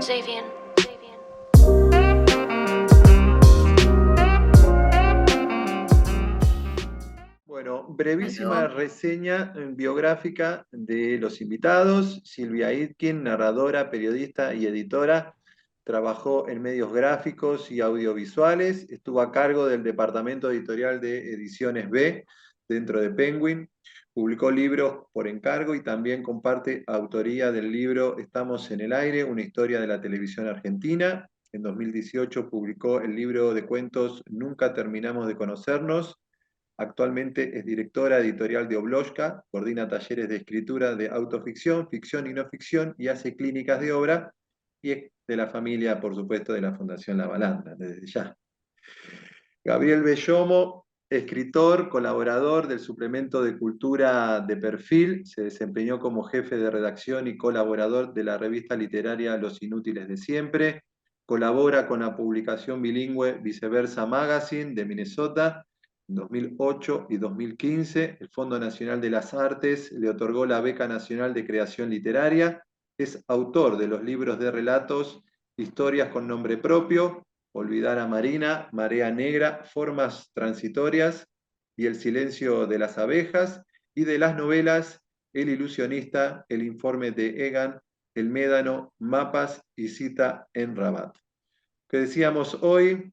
Xavier. Bueno, brevísima Bueno, reseña biográfica de los invitados. Silvia Itkin, narradora, periodista y editora. Trabajó en medios gráficos y audiovisuales. Estuvo a cargo del departamento editorial de Ediciones B dentro de Penguin. Publicó libros por encargo y también comparte autoría del libro Estamos en el aire, una historia de la televisión argentina. En 2018 publicó el libro de cuentos Nunca terminamos de conocernos. Actualmente es directora editorial de Oblosca, coordina talleres de escritura de autoficción, ficción y no ficción y hace clínicas de obra y es de la familia, por supuesto, de la Fundación La Balandra, desde ya. Gabriel Bellomo, escritor, colaborador del suplemento de cultura de Perfil, se desempeñó como jefe de redacción y colaborador de la revista literaria Los Inútiles de Siempre, colabora con la publicación bilingüe Viceversa Magazine de Minnesota. En 2008 y 2015, el Fondo Nacional de las Artes le otorgó la Beca Nacional de Creación Literaria. Es autor de los libros de relatos Historias con nombre propio, Olvidar a Marina, Marea Negra, Formas Transitorias y El silencio de las abejas, y de las novelas El ilusionista, El informe de Egan, El médano, Mapas y Cita en Rabat. Que decíamos hoy,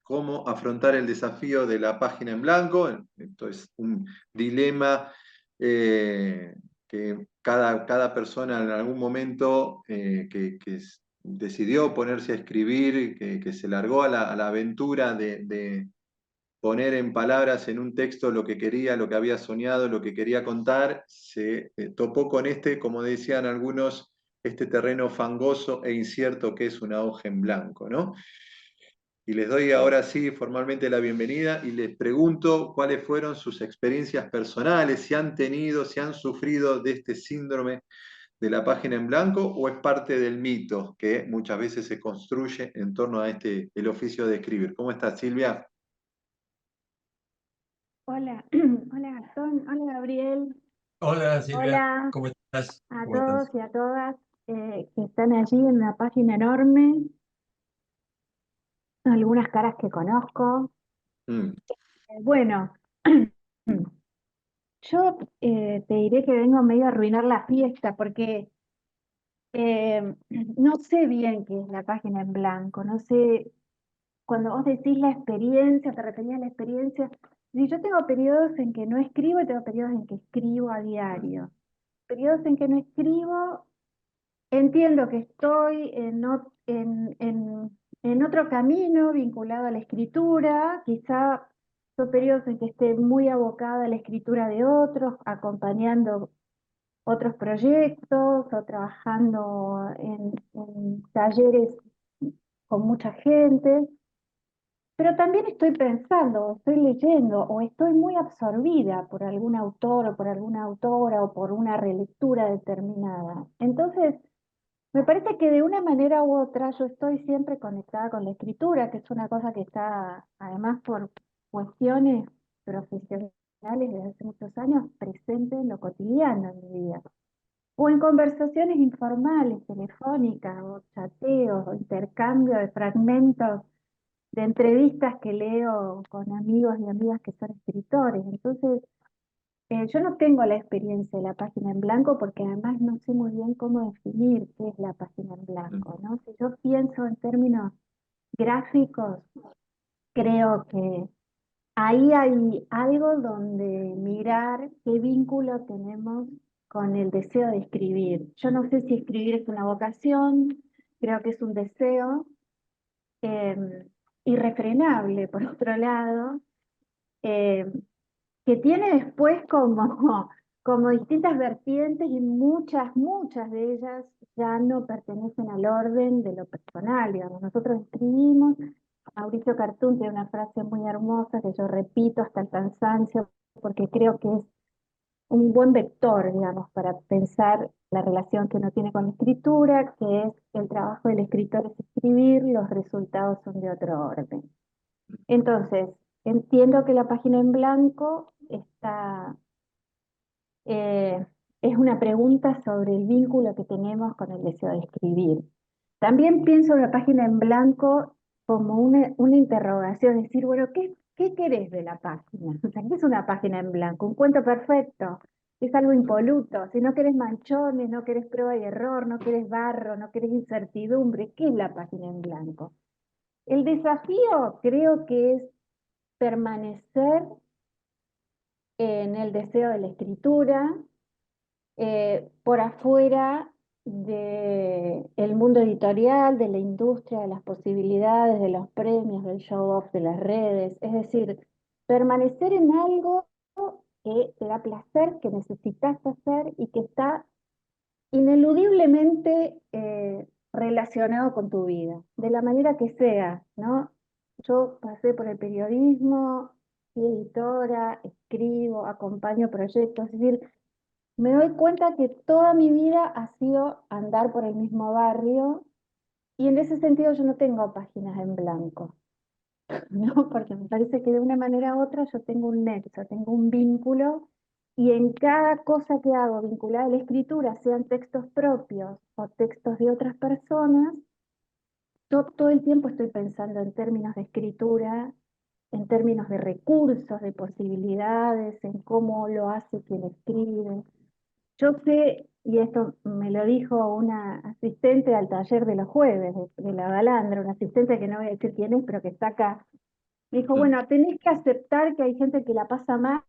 cómo afrontar el desafío de la página en blanco. Esto es un dilema que cada persona en algún momento que decidió ponerse a escribir, que se largó a la aventura de poner en palabras en un texto lo que quería, lo que había soñado, lo que quería contar, se topó con como decían algunos, este terreno fangoso e incierto que es una hoja en blanco, ¿no? Y les doy ahora sí formalmente la bienvenida y les pregunto cuáles fueron sus experiencias personales, si han tenido, si han sufrido de este síndrome de la página en blanco o es parte del mito que muchas veces se construye en torno a el oficio de escribir. ¿Cómo estás, Silvia? Hola, hola Gastón, hola Gabriel, Hola Silvia, hola ¿cómo estás? a ¿Cómo todos estás? y a todas que están allí en una página enorme, algunas caras que conozco. Mm. Bueno, yo te diré que vengo medio a arruinar la fiesta porque no sé bien qué es la página en blanco, no sé, cuando vos decís la experiencia, te referías a la experiencia. Si yo tengo periodos en que no escribo y tengo periodos en que escribo a diario. Periodos en que no escribo. Entiendo que estoy en otro camino vinculado a la escritura, quizá son periodos en que esté muy abocada a la escritura de otros, acompañando otros proyectos o trabajando en talleres con mucha gente, pero también estoy pensando, o estoy leyendo, o estoy muy absorbida por algún autor o por alguna autora o por una relectura determinada. Entonces, me parece que de una manera u otra yo estoy siempre conectada con la escritura, que es una cosa que está, además por cuestiones profesionales desde hace muchos años, presente en lo cotidiano en mi vida. O en conversaciones informales, telefónicas, o chateos, o intercambio de fragmentos de entrevistas que leo con amigos y amigas que son escritores. Entonces, yo no tengo la experiencia de la página en blanco porque además no sé muy bien cómo definir qué es la página en blanco, ¿no? Si yo pienso en términos gráficos, creo que ahí hay algo donde mirar qué vínculo tenemos con el deseo de escribir. Yo no sé si escribir es una vocación, creo que es un deseo eh, irrefrenable, por otro lado, eh, que tiene después como distintas vertientes y muchas de ellas ya no pertenecen al orden de lo personal, digamos. Nosotros escribimos, Mauricio Cartún tiene una frase muy hermosa que yo repito hasta el cansancio porque creo que es un buen vector, digamos, para pensar la relación que uno tiene con la escritura, que es el trabajo del escritor es escribir, los resultados son de otro orden. Entonces, entiendo que la página en blanco está, es una pregunta sobre el vínculo que tenemos con el deseo de escribir. También pienso en la página en blanco como una interrogación, es decir, bueno, ¿qué querés de la página? O sea, ¿qué es una página en blanco? Un cuento perfecto, es algo impoluto. Si no querés manchones, no querés prueba y error, no querés barro, no querés incertidumbre, ¿qué es la página en blanco? El desafío creo que es permanecer en el deseo de la escritura, por afuera del mundo editorial, de la industria, de las posibilidades, de los premios, del show off, de las redes. Es decir, permanecer en algo que te da placer, que necesitas hacer y que está ineludiblemente relacionado con tu vida, de la manera que sea, ¿no? Yo pasé por el periodismo, fui editora, escribo, acompaño proyectos, es decir, me doy cuenta que toda mi vida ha sido andar por el mismo barrio y en ese sentido yo no tengo páginas en blanco, ¿no? Porque me parece que de una manera u otra yo tengo un nexo, tengo un vínculo y en cada cosa que hago vinculada a la escritura, sean textos propios o textos de otras personas, yo todo el tiempo estoy pensando en términos de escritura, en términos de recursos, de posibilidades, en cómo lo hace quien escribe. Yo sé, y esto me lo dijo una asistente al taller de los jueves de la Balandra, una asistente que no voy a decir quién es, pero que está acá. Me dijo, Mm. bueno, tenés que aceptar que hay gente que la pasa mal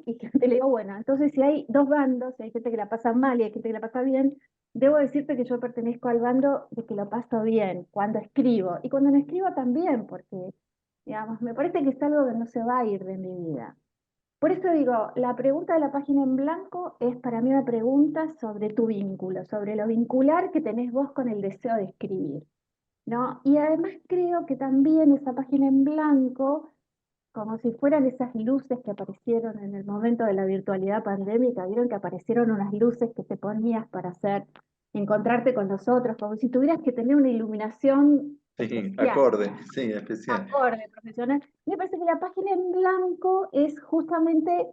y gente le digo, bueno, entonces si hay dos bandos, si hay gente que la pasa mal y hay gente que la pasa bien, debo decirte que yo pertenezco al bando de que lo paso bien cuando escribo y cuando no escribo también, porque, digamos, me parece que es algo que no se va a ir de mi vida. Por eso digo, la pregunta de la página en blanco es para mí una pregunta sobre tu vínculo, sobre lo vincular que tenés vos con el deseo de escribir, ¿no? Y además creo que también esa página en blanco, como si fueran esas luces que aparecieron en el momento de la virtualidad pandémica, vieron que aparecieron unas luces que te ponías para hacer, encontrarte con los otros, como si tuvieras que tener una iluminación Sí, especial, acorde, sí, especial. acorde, profesional. Me parece que la página en blanco es justamente,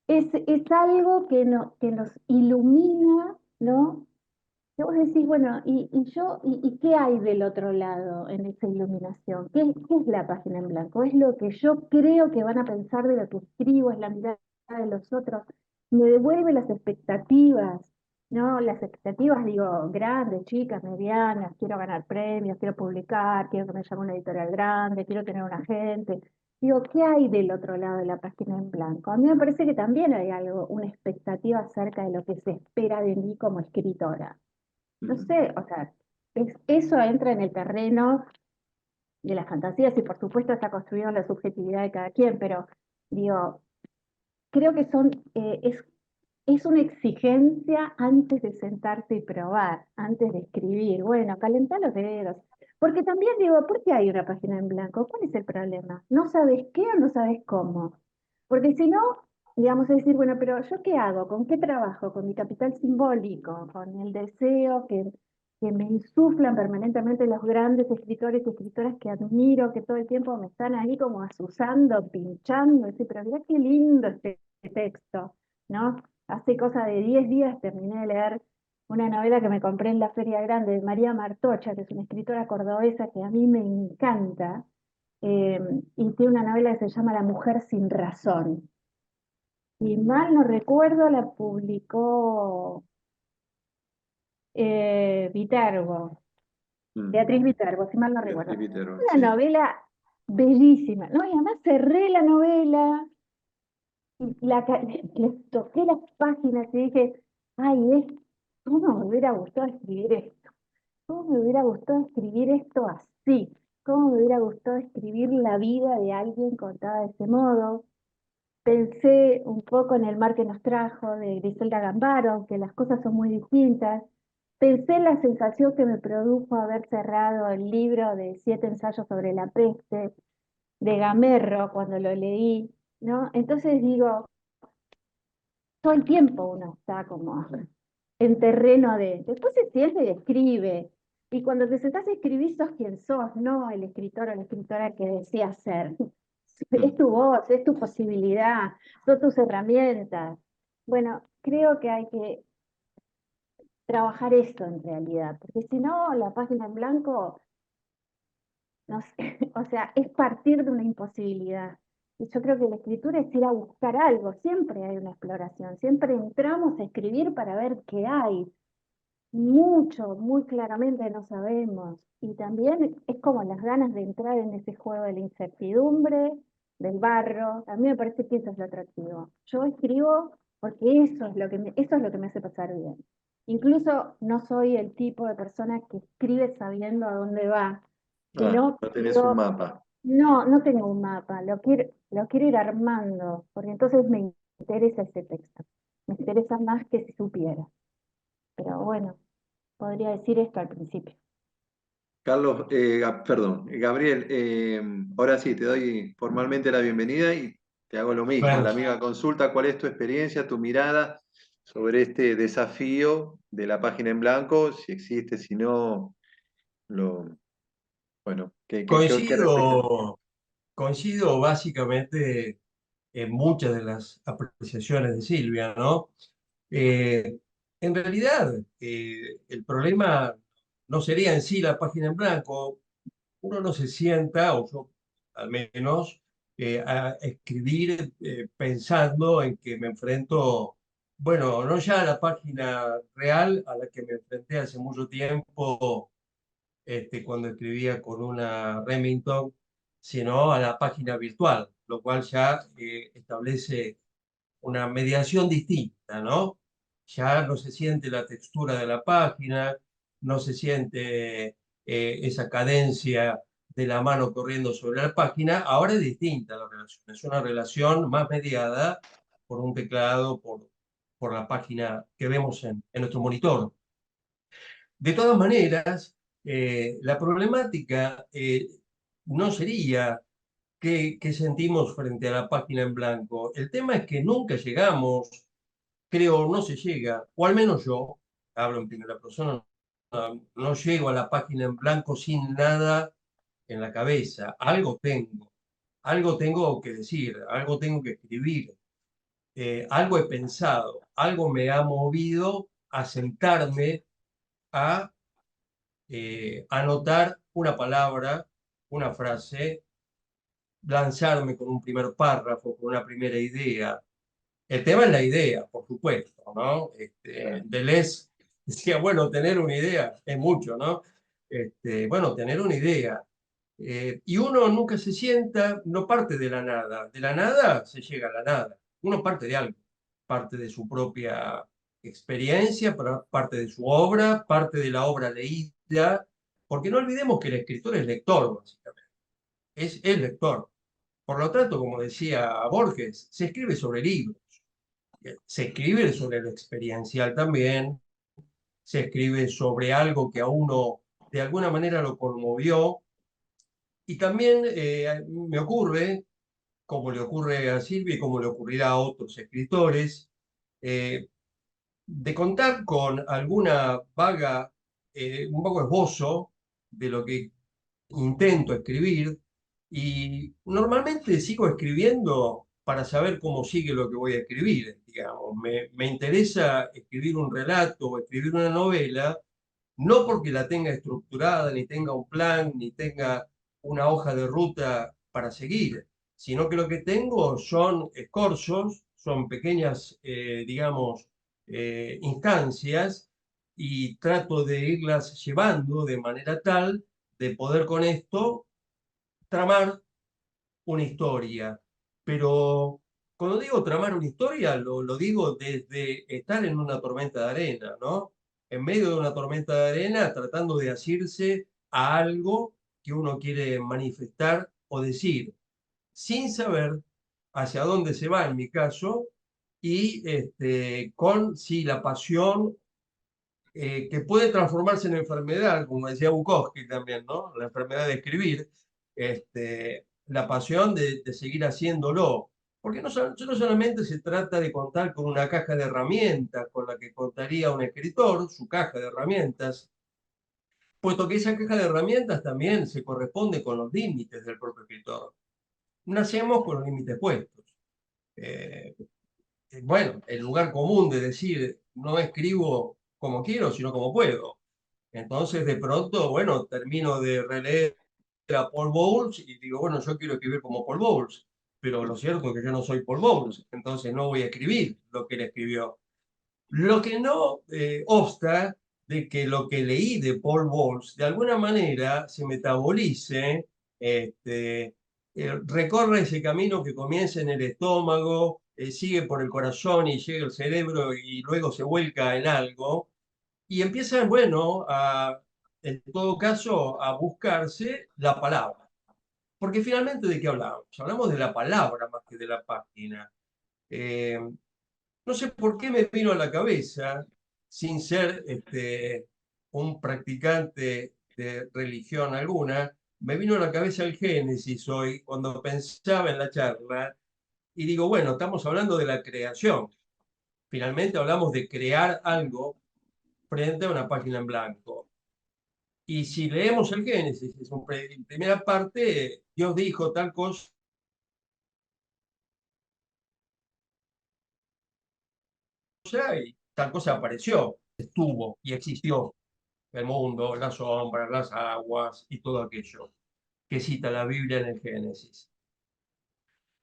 es algo que nos ilumina, ¿no? Que vos decís, bueno, y qué hay del otro lado en esa iluminación? ¿Qué es la página en blanco? ¿Es lo que yo creo que van a pensar de lo que escribo? ¿Es la mirada de los otros? ¿Me devuelve las expectativas? ¿No? Las expectativas, digo, grandes, chicas, medianas, quiero ganar premios, quiero publicar, quiero que me llame una editorial grande, quiero tener un agente. Digo, ¿qué hay del otro lado de la página en blanco? A mí me parece que también hay algo, una expectativa acerca de lo que se espera de mí como escritora. No Mm. sé, o sea, eso entra en el terreno de las fantasías y por supuesto está construido en la subjetividad de cada quien, pero digo, creo que es una exigencia antes de sentarte y probar, antes de escribir. Bueno, calentar los dedos. Porque también digo, ¿por qué hay una página en blanco? ¿Cuál es el problema? ¿No sabes qué o no sabes cómo? Porque si no, digamos, es decir, bueno, pero ¿yo qué hago? ¿Con qué trabajo? ¿Con mi capital simbólico? ¿Con el deseo que me insuflan permanentemente los grandes escritores y escritoras que admiro, que todo el tiempo me están ahí como asusando, pinchando? Decir, pero mira qué lindo este texto, ¿no? Hace cosa de 10 días terminé de leer una novela que me compré en la Feria Grande de María Martocha, que es una escritora cordobesa que a mí me encanta, eh, y tiene una novela que se llama La mujer sin razón. Si mal no recuerdo, la publicó Viterbo, Mm. Beatriz Viterbo, si mal no Beatriz recuerdo. Viterbo, Una sí. novela bellísima, ¿no? Y además cerré la novela, y le toqué las páginas y dije, ay, ¿cómo me hubiera gustado escribir esto? ¿Cómo me hubiera gustado escribir esto así? ¿Cómo me hubiera gustado escribir la vida de alguien contada de ese modo? Pensé un poco en El mar que nos trajo de Griselda Gambaro, aunque las cosas son muy distintas. Pensé en la sensación que me produjo haber cerrado el libro de 7 ensayos sobre la peste de Gamerro cuando lo leí, ¿no? Entonces digo, todo el tiempo uno está como en terreno de... Después se siente y escribe. Y cuando te sentás a escribir sos quien sos, no el escritor o la escritora que deseas ser. Es Mm. tu voz, es tu posibilidad, son tus herramientas. Bueno, creo que hay que trabajar eso en realidad, porque si no, la página en blanco, no sé, o sea, es partir de una imposibilidad. Y yo creo que la escritura es ir a buscar algo, siempre hay una exploración, siempre entramos a escribir para ver qué hay. Mucho, muy claramente no sabemos. Y también es como las ganas de entrar en ese juego de la incertidumbre, del barro. A mí me parece que eso es lo atractivo. Yo escribo porque eso es lo que me hace pasar bien. Incluso no soy el tipo de persona que escribe sabiendo a dónde va, Ah, sino no que tenés un mapa. no tengo un mapa, lo quiero ir armando, porque entonces me interesa ese texto. Me interesa más que si supiera. Pero bueno, podría decir esto al principio. Carlos, perdón, Gabriel, ahora sí, te doy formalmente la bienvenida y te hago lo mismo, Bueno, la amiga consulta, ¿cuál es tu experiencia, tu mirada sobre este desafío de la página en blanco? Si existe, si no, bueno, ¿qué reflexión? coincido, coincido básicamente en muchas de las apreciaciones de Silvia, ¿no? Eh, en realidad, el problema no sería en sí la página en blanco. Uno no se sienta, o yo al menos, a escribir pensando en que me enfrento, bueno, no ya a la página real a la que me enfrenté hace mucho tiempo cuando escribía con una Remington, sino a la página virtual, lo cual ya establece una mediación distinta, ¿no? Ya no se siente la textura de la página, no se siente esa cadencia de la mano corriendo sobre la página, ahora es distinta la relación, es una relación más mediada por un teclado, por la página que vemos en nuestro monitor. De todas maneras, la problemática no sería qué sentimos frente a la página en blanco. El tema es que nunca llegamos, creo, no se llega, o al menos yo, hablo en primera persona, no llego a la página en blanco sin nada en la cabeza. Algo tengo que decir, algo tengo que escribir, algo he pensado, algo me ha movido a sentarme a anotar una palabra, una frase, lanzarme con un primer párrafo, con una primera idea. El tema es la idea, por supuesto, ¿no? Deleuze decía, bueno, tener una idea es mucho, ¿no? Bueno, tener una idea. Y uno nunca se sienta, no parte de la nada se llega a la nada. Uno parte de algo, parte de su propia experiencia, parte de su obra, parte de la obra leída, porque no olvidemos que el escritor es lector, básicamente, es el lector. Por lo tanto, como decía Borges, se escribe sobre libros, se escribe sobre lo experiencial también, se escribe sobre algo que a uno de alguna manera lo conmovió, y también me ocurre, como le ocurre a Silvia y como le ocurrirá a otros escritores, eh, de contar con alguna vaga, un vago esbozo de lo que intento escribir y normalmente sigo escribiendo para saber cómo sigue lo que voy a escribir, digamos. Me interesa escribir un relato o escribir una novela, no porque la tenga estructurada, ni tenga un plan, ni tenga una hoja de ruta para seguir, sino que lo que tengo son escorzos, son pequeñas, digamos, instancias y trato de irlas llevando de manera tal de poder con esto tramar una historia. Pero cuando digo tramar una historia, lo digo desde estar en una tormenta de arena, ¿no? En medio de una tormenta de arena, tratando de asirse a algo que uno quiere manifestar o decir, sin saber hacia dónde se va en mi caso, y con sí la pasión que puede transformarse en enfermedad, como decía Bukowski también, ¿no? La enfermedad de escribir, la pasión de seguir haciéndolo. Porque no solamente se trata de contar con una caja de herramientas con la que contaría un escritor, su caja de herramientas, puesto que esa caja de herramientas también se corresponde con los límites del propio escritor. Nacemos con los límites puestos. Eh, bueno, el lugar común de decir no escribo como quiero, sino como puedo. Entonces, de pronto, bueno, termino de releer a Paul Bowles y digo, bueno, yo quiero escribir como Paul Bowles, pero lo cierto es que yo no soy Paul Bowles, entonces no voy a escribir lo que él escribió. Lo que no obsta de que lo que leí de Paul Bowles de alguna manera se metabolice, este, recorre ese camino que comienza en el estómago, sigue por el corazón y llega al cerebro y luego se vuelca en algo y empiezan, bueno, en todo caso, a buscarse la palabra. Porque finalmente, ¿de qué hablamos? Hablamos de la palabra más que de la página. Eh, no sé por qué me vino a la cabeza, sin ser un practicante de religión alguna, me vino a la cabeza el Génesis hoy cuando pensaba en la charla y digo, bueno, estamos hablando de la creación. Finalmente hablamos de crear algo frente a una página en blanco. Y si leemos el Génesis, en primera parte, Dios dijo tal cosa y tal cosa apareció, estuvo y existió el mundo, las sombras, las aguas y todo aquello que cita la Biblia en el Génesis.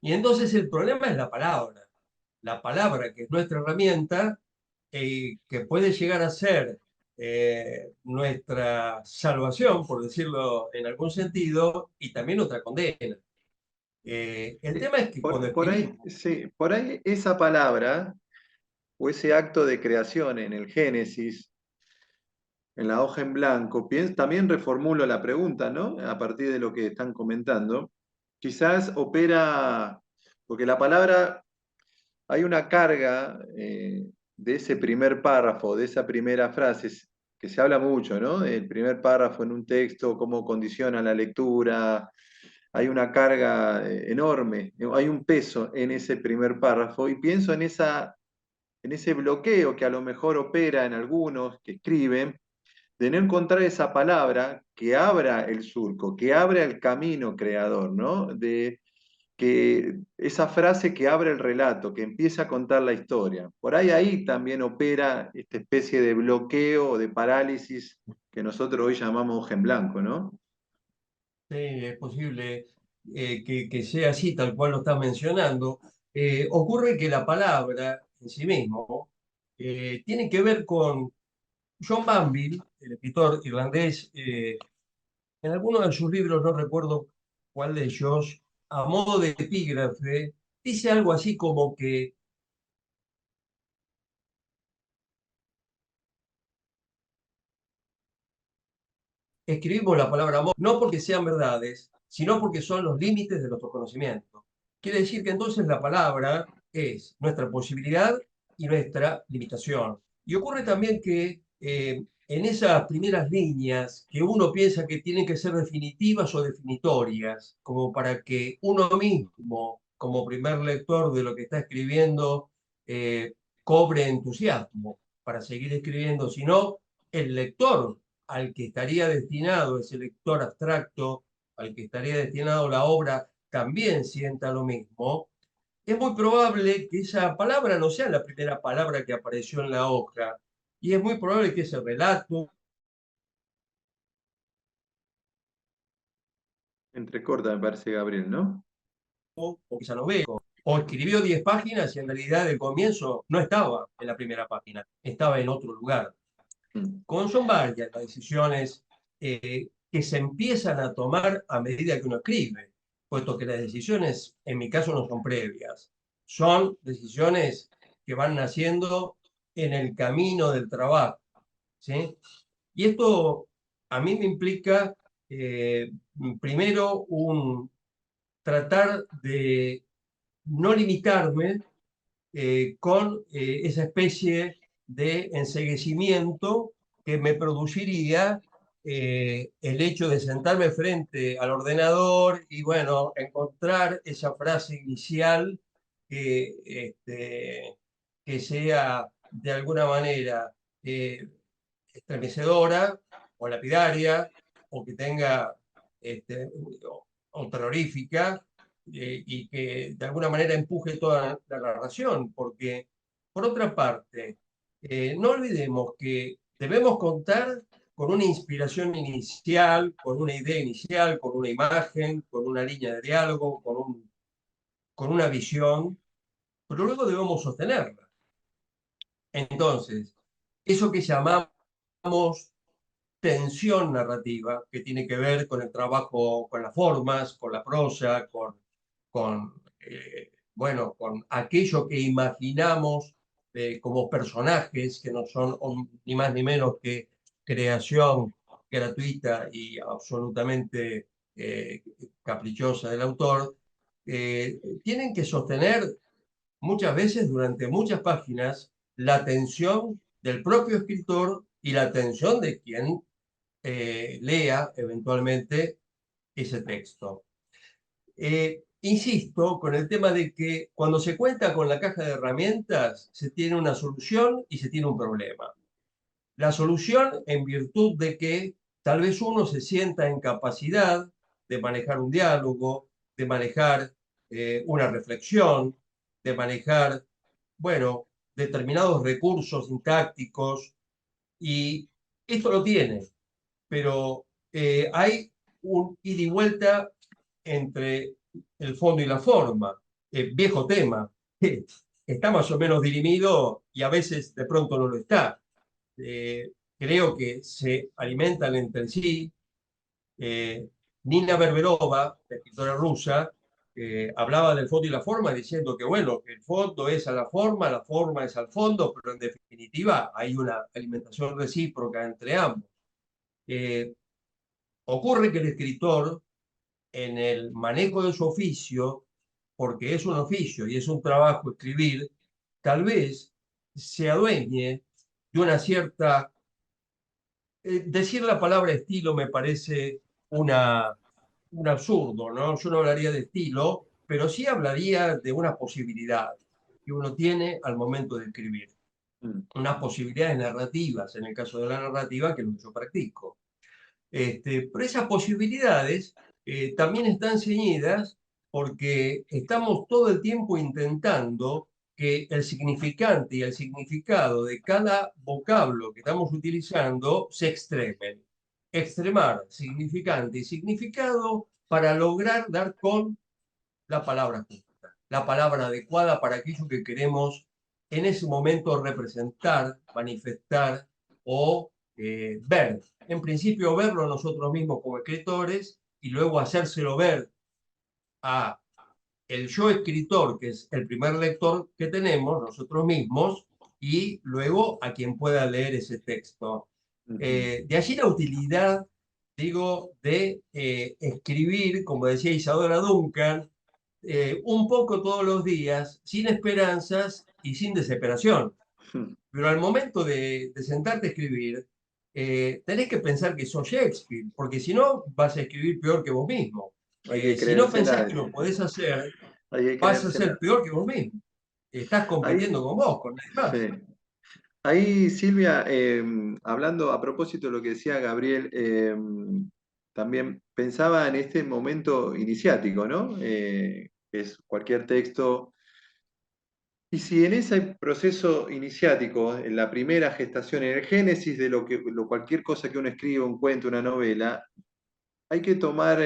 Y entonces el problema es la palabra que es nuestra herramienta, que puede llegar a ser nuestra salvación, por decirlo en algún sentido, y también nuestra condena. El tema es que cuando Por ahí, escribimos, sí, por ahí esa palabra o ese acto de creación en el Génesis, en la hoja en blanco, también reformulo la pregunta, ¿no? A partir de lo que están comentando. Quizás opera, porque la palabra, hay una carga de ese primer párrafo, de esa primera frase, que se habla mucho, ¿no? El primer párrafo en un texto, cómo condiciona la lectura. Hay una carga enorme, hay un peso en ese primer párrafo y pienso en ese bloqueo que a lo mejor opera en algunos que escriben, de no encontrar esa palabra que abra el surco, que abra el camino creador, ¿no? De que esa frase que abre el relato, que empieza a contar la historia. Por ahí también opera esta especie de bloqueo o de parálisis que nosotros hoy llamamos hoja en blanco, ¿no? es posible que sea así, tal cual lo estás mencionando. Ocurre que la palabra en sí mismo tiene que ver con John Banville, el escritor irlandés, en alguno de sus libros, no recuerdo cuál de ellos, a modo de epígrafe, dice algo así como que escribimos la palabra amor no porque sean verdades, sino porque son los límites de nuestro conocimiento. Quiere decir que entonces la palabra es nuestra posibilidad y nuestra limitación. Y ocurre también que en esas primeras líneas que uno piensa que tienen que ser definitivas o definitorias, como para que uno mismo, como primer lector de lo que está escribiendo, cobre entusiasmo para seguir escribiendo, sino el lector al que estaría destinado ese lector abstracto, al que estaría destinado la obra, también sienta lo mismo, es muy probable que esa palabra no sea la primera palabra que apareció en la hoja. Y es muy probable que ese relato, Entrecorta, me parece, Gabriel, ¿no? o quizá novela, o escribió 10 páginas y en realidad el comienzo no estaba en la primera página, estaba en otro lugar. Mm. Son varias las decisiones que se empiezan a tomar a medida que uno escribe, puesto que las decisiones, en mi caso, no son previas, son decisiones que van naciendo en el camino del trabajo, ¿sí? Y esto a mí me implica, eh, primero, tratar de no limitarme con esa especie de enceguecimiento que me produciría el hecho de sentarme frente al ordenador y, bueno, encontrar esa frase inicial que, que sea de alguna manera estremecedora o lapidaria o que tenga este, o terrorífica y que de alguna manera empuje toda la narración, porque por otra parte, No olvidemos que debemos contar con una inspiración inicial, con una idea inicial, con una imagen, con una línea de diálogo, con una visión, pero luego debemos sostenerla. Entonces, eso que llamamos tensión narrativa, que tiene que ver con el trabajo, con las formas, con la prosa, bueno, con aquello que imaginamos como personajes, que no son ni más ni menos que creación gratuita y absolutamente caprichosa del autor, tienen que sostener muchas veces durante muchas páginas la atención del propio escritor y la atención de quien lea eventualmente ese texto. Insisto con el tema de que cuando se cuenta con la caja de herramientas se tiene una solución y se tiene un problema. La solución en virtud de que tal vez uno se sienta en capacidad de manejar un diálogo, de manejar una reflexión, de manejar, bueno, determinados recursos sintácticos, y esto lo tiene, pero hay un ida y vuelta entre el fondo y la forma. Viejo tema, está más o menos dirimido y a veces de pronto no lo está. Creo que se alimentan entre sí. Nina Berberova, la escritora rusa, hablaba del fondo y la forma diciendo que, bueno, que el fondo es a la forma es al fondo, pero en definitiva hay una alimentación recíproca entre ambos. Eh, Ocurre que el escritor, en el manejo de su oficio, porque es un oficio y es un trabajo escribir, tal vez se adueñe de una cierta... decir la palabra estilo me parece una, un absurdo, ¿no? Yo no hablaría de estilo, pero sí hablaría de una posibilidad que uno tiene al momento de escribir. Mm. Unas posibilidades narrativas, en el caso de la narrativa, que es lo que yo practico. Pero esas posibilidades también están ceñidas porque estamos todo el tiempo intentando que el significante y el significado de cada vocablo que estamos utilizando se extremen. Extremar significante y significado para lograr dar con la palabra justa, la palabra adecuada para aquello que queremos en ese momento representar, manifestar o ver. En principio, verlo nosotros mismos como escritores y luego hacérselo ver a el yo escritor, que es el primer lector que tenemos, nosotros mismos, y luego a quien pueda leer ese texto. De allí la utilidad, digo, de escribir, como decía Isadora Duncan, un poco todos los días, sin esperanzas y sin desesperación. Ujú. Pero al momento de sentarte a escribir, tenés que pensar que sos Shakespeare, porque si no vas a escribir peor que vos mismo. Hay que Si no pensás creérsela. que lo podés hacer, Hay que vas a ser creérsela. peor que vos mismo. Estás Ahí, compitiendo con vos, con nadie más. sí. Ahí, Silvia, hablando a propósito de lo que decía Gabriel, también pensaba en este momento iniciático, ¿no? Que es cualquier texto. Y si en ese proceso iniciático, en la primera gestación, en el génesis de cualquier cosa que uno escribe, un cuento, una novela, hay que tomar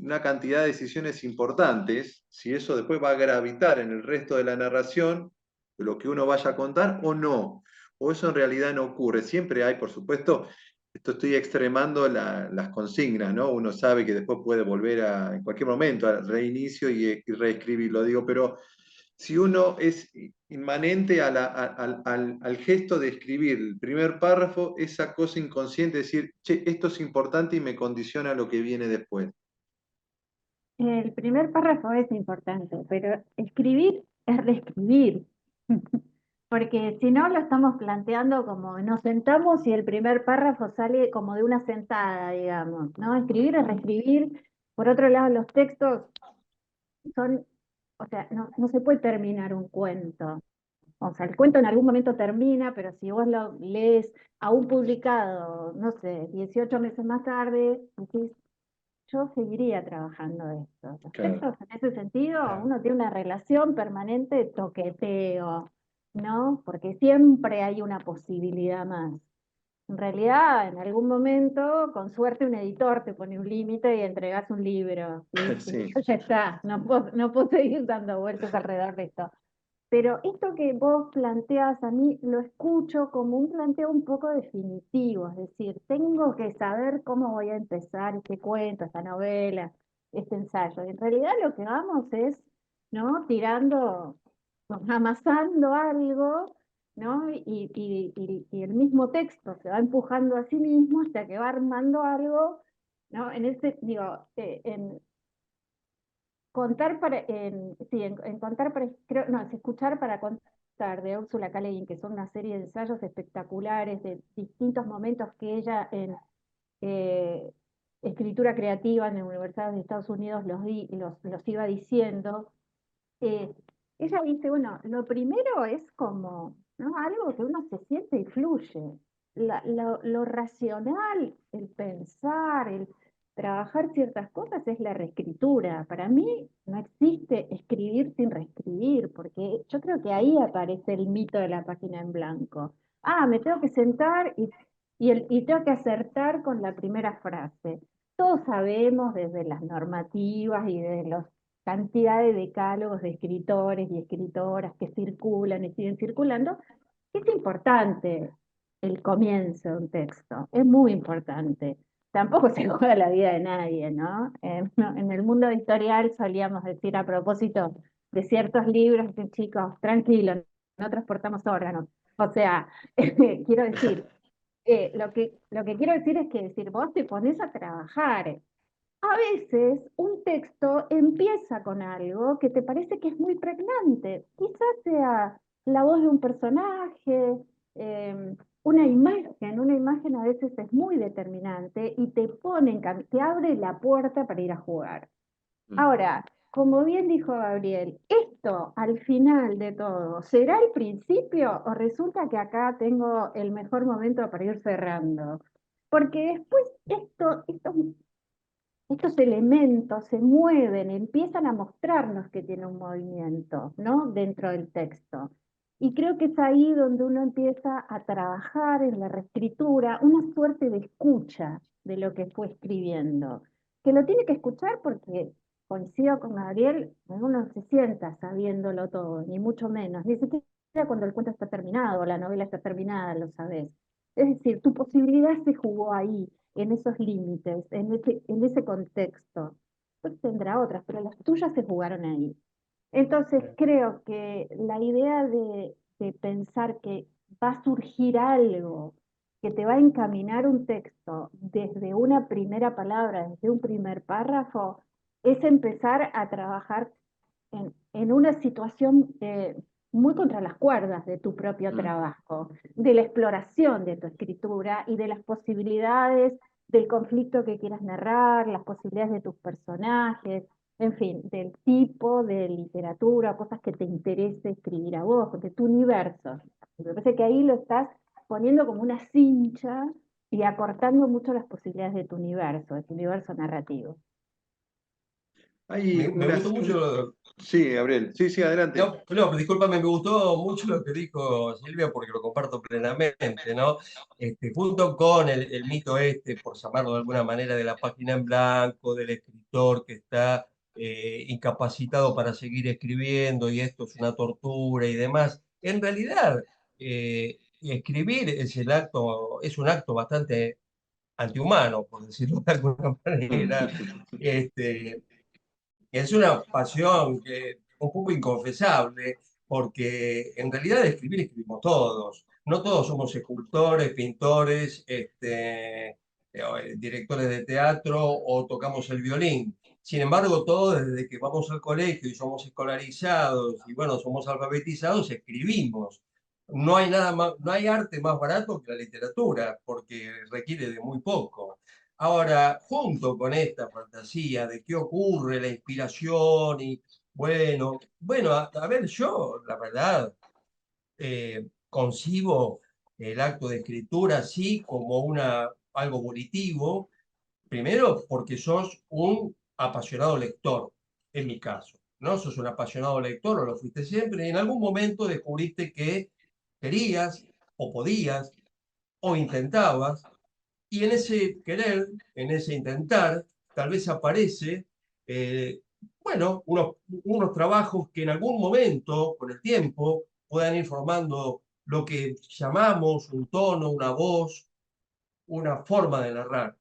una cantidad de decisiones importantes, si eso después va a gravitar en el resto de la narración, de lo que uno vaya a contar o no, o eso en realidad no ocurre. Siempre hay, por supuesto, esto estoy extremando las consignas, ¿no? Uno sabe que después puede volver en cualquier momento al reinicio y reescribirlo, digo, pero si uno es inmanente al gesto de escribir el primer párrafo, esa cosa inconsciente de decir, che, esto es importante y me condiciona lo que viene después. El primer párrafo es importante, pero escribir es reescribir, porque si no lo estamos planteando como nos sentamos y el primer párrafo sale como de una sentada, digamos, ¿no? Escribir es reescribir. Por otro lado, los textos son, o sea, no se puede terminar un cuento. O sea, el cuento en algún momento termina, pero si vos lo lees aún publicado, no sé, 18 meses más tarde, decís, yo seguiría trabajando esto. Los Claro. textos en ese sentido, uno tiene una relación permanente de toqueteo, ¿no? Porque siempre hay una posibilidad más. En realidad, en algún momento, con suerte, un editor te pone un límite y entregas un libro. Y Sí, ya está, no puedo seguir dando vueltas alrededor de esto. Pero esto que vos planteas, a mí lo escucho como un planteo un poco definitivo, es decir, tengo que saber cómo voy a empezar este cuento, esta novela, este ensayo. En realidad lo que vamos es, ¿no? Tirando, amasando algo, ¿no? Y el mismo texto se va empujando a sí mismo hasta que va armando algo, ¿no? En ese, digo, contar para, sí, en contar para, creo, no, es escuchar para contar de Úrsula K. Le Guin, que son una serie de ensayos espectaculares de distintos momentos que ella en eh, escritura creativa en la Universidad de Estados Unidos los iba diciendo. eh, Ella dice, bueno, lo primero es como, ¿no? Algo que uno se siente y fluye. Lo racional, el pensar, el trabajar ciertas cosas es la reescritura. Para mí no existe escribir sin reescribir, porque yo creo que ahí aparece el mito de la página en blanco. Ah, me tengo que sentar y tengo que acertar con la primera frase. Todos sabemos desde las normativas y de los cantidad de decálogos de escritores y escritoras que circulan y siguen circulando, es importante el comienzo de un texto, es muy importante. Tampoco se juega la vida de nadie, ¿no? No, en el mundo editorial solíamos decir a propósito de ciertos libros, que chicos, tranquilos, no transportamos órganos. O sea, quiero decir, lo que quiero decir es que decir, vos te pones a trabajar. A veces un texto empieza con algo que te parece que es muy pregnante. Quizás sea la voz de un personaje, eh, una imagen a veces es muy determinante y te abre la puerta para ir a jugar. mm, Ahora, como bien dijo Gabriel, esto al final de todo, ¿será el principio o resulta que acá tengo el mejor momento para ir cerrando? Porque después estos elementos se mueven, empiezan a mostrarnos que tiene un movimiento, ¿no? Dentro del texto. Y creo que es ahí donde uno empieza a trabajar en la reescritura, una suerte de escucha de lo que fue escribiendo, que lo tiene que escuchar porque, coincido con Gabriel, uno no se sienta sabiéndolo todo, ni mucho menos, ni siquiera cuando el cuento está terminado, la novela está terminada, lo sabes. Es decir, tu posibilidad se jugó ahí, en esos límites, en ese contexto. Pues tendrá otras, pero las tuyas se jugaron ahí. Entonces creo que la idea de pensar que va a surgir algo que te va a encaminar un texto desde una primera palabra, desde un primer párrafo, es empezar a trabajar en una situación muy contra las cuerdas de tu propio mm. trabajo, de la exploración de tu escritura y de las posibilidades del conflicto que quieras narrar, las posibilidades de tus personajes, en fin, del tipo de literatura, cosas que te interese escribir a vos, de tu universo. Me parece que ahí lo estás poniendo como una cincha y acortando mucho las posibilidades de tu universo narrativo. Hay Me gustó mucho. Sí, Gabriel. Sí, sí, adelante. No, no, discúlpame, me gustó mucho lo que dijo Silvia porque lo comparto plenamente, ¿no? Junto con el mito por llamarlo de alguna manera, de la página en blanco, del escritor que está incapacitado para seguir escribiendo y esto es una tortura y demás. En realidad, escribir es un acto bastante antihumano, por decirlo de alguna manera. Este, es una pasión que un poco inconfesable, porque en realidad escribir escribimos todos. No todos somos escultores, pintores, directores de teatro o tocamos el violín. Sin embargo, todos desde que vamos al colegio y somos escolarizados y bueno, somos alfabetizados, escribimos. No hay nada más, no hay arte más barato que la literatura, porque requiere de muy poco. Ahora, junto con esta fantasía de qué ocurre, la inspiración y bueno, a ver, yo, la verdad, concibo el acto de escritura así como algo volitivo, primero porque sos un apasionado lector, en mi caso. ¿no? Sos un apasionado lector o lo fuiste siempre, y en algún momento descubriste que querías o podías o intentabas, y en ese querer, en ese intentar, tal vez aparece, eh, bueno, unos trabajos que en algún momento, con el tiempo, puedan ir formando lo que llamamos un tono, una voz, una forma de narrar.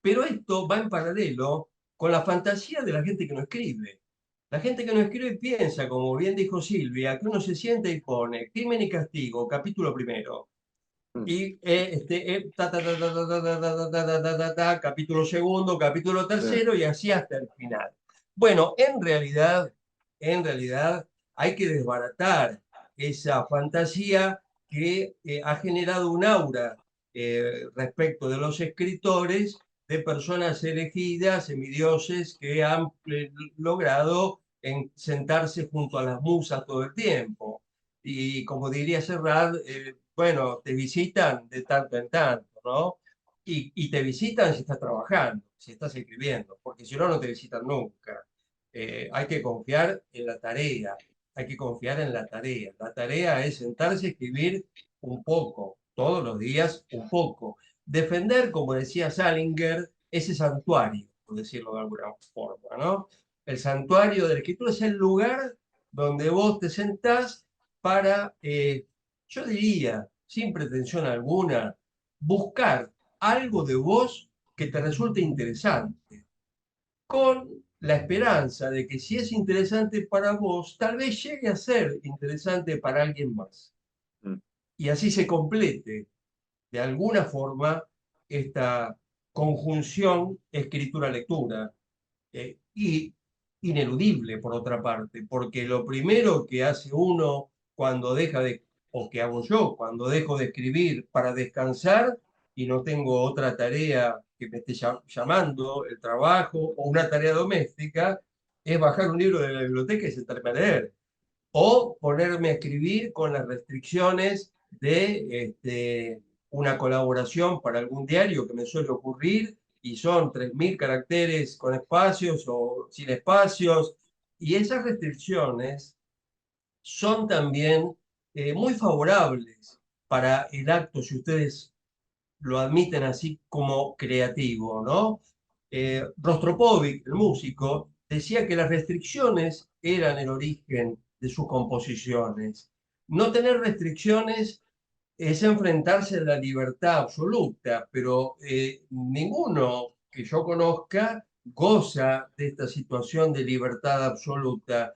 Pero esto va en paralelo con la fantasía de la gente que no escribe. La gente que no escribe piensa, como bien dijo Silvia, que uno se sienta y pone Crimen y Castigo, capítulo primero, y capítulo segundo, capítulo Sí. tercero, y así hasta el final. Bueno, en realidad hay que desbaratar esa fantasía que ha generado un aura respecto de los escritores, de personas elegidas, semidioses, que han logrado sentarse junto a las musas todo el tiempo. Y como diría Serrat, bueno, te visitan de tanto en tanto, ¿no? Y te visitan si estás trabajando, si estás escribiendo, porque si no, no te visitan nunca. Hay que confiar en la tarea, hay que confiar en la tarea. La tarea es sentarse a escribir un poco, todos los días un poco. Defender, como decía Salinger, ese santuario, por decirlo de alguna forma, ¿no? El santuario de la escritura es el lugar donde vos te sentás para, yo diría, sin pretensión alguna, buscar algo de vos que te resulte interesante, con la esperanza de que si es interesante para vos, tal vez llegue a ser interesante para alguien más. Mm. Y así se complete, de alguna forma, esta conjunción escritura-lectura. Y ineludible, por otra parte, porque lo primero que hace uno cuando deja de, o que hago yo, cuando dejo de escribir para descansar y no tengo otra tarea que me esté llamando, el trabajo o una tarea doméstica, es bajar un libro de la biblioteca y sentarme a leer o ponerme a escribir con las restricciones de una colaboración para algún diario que me suele ocurrir y son 3.000 caracteres con espacios o sin espacios. Y esas restricciones son también muy favorables para el acto, si ustedes lo admiten así, como creativo, ¿no? Rostropovich, el músico, decía que las restricciones eran el origen de sus composiciones. No tener restricciones es enfrentarse a la libertad absoluta, pero ninguno que yo conozca goza de esta situación de libertad absoluta.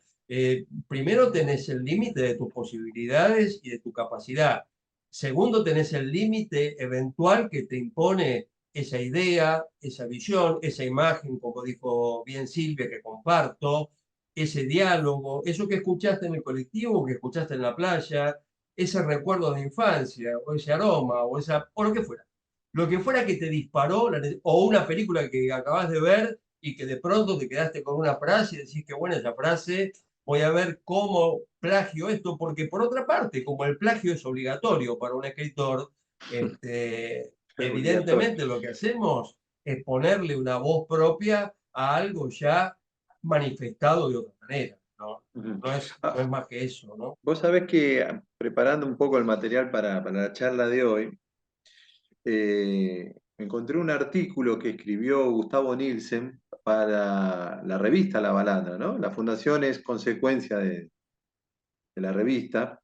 Primero tenés el límite de tus posibilidades y de tu capacidad. Segundo, tenés el límite eventual que te impone esa idea, esa visión, esa imagen, como dijo bien Silvia, que comparto, ese diálogo, eso que escuchaste en el colectivo, que escuchaste en la playa, ese recuerdo de infancia, o ese aroma, o lo que fuera. Lo que fuera que te disparó, o una película que acabas de ver y que de pronto te quedaste con una frase y decís que buena esa frase, voy a ver cómo plagio esto, porque por otra parte, como el plagio es obligatorio para un escritor, Obligatorio. evidentemente lo que hacemos es ponerle una voz propia a algo ya manifestado de otra manera, ¿no? Ujú. No es más que eso, ¿no? Vos sabés que preparando un poco el material para la charla de hoy, encontré un artículo que escribió Gustavo Nielsen para la revista La Balandra, ¿no? La fundación es consecuencia de la revista.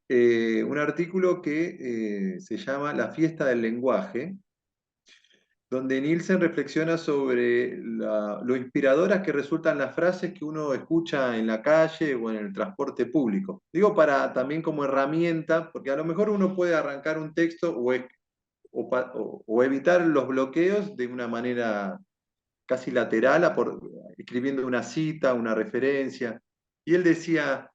Un artículo que se llama La fiesta del lenguaje, donde Nielsen reflexiona sobre lo inspiradoras que resultan las frases que uno escucha en la calle o en el transporte público. Digo, para también como herramienta, porque a lo mejor uno puede arrancar un texto o evitar los bloqueos de una manera casi lateral, escribiendo una cita, una referencia. Y él decía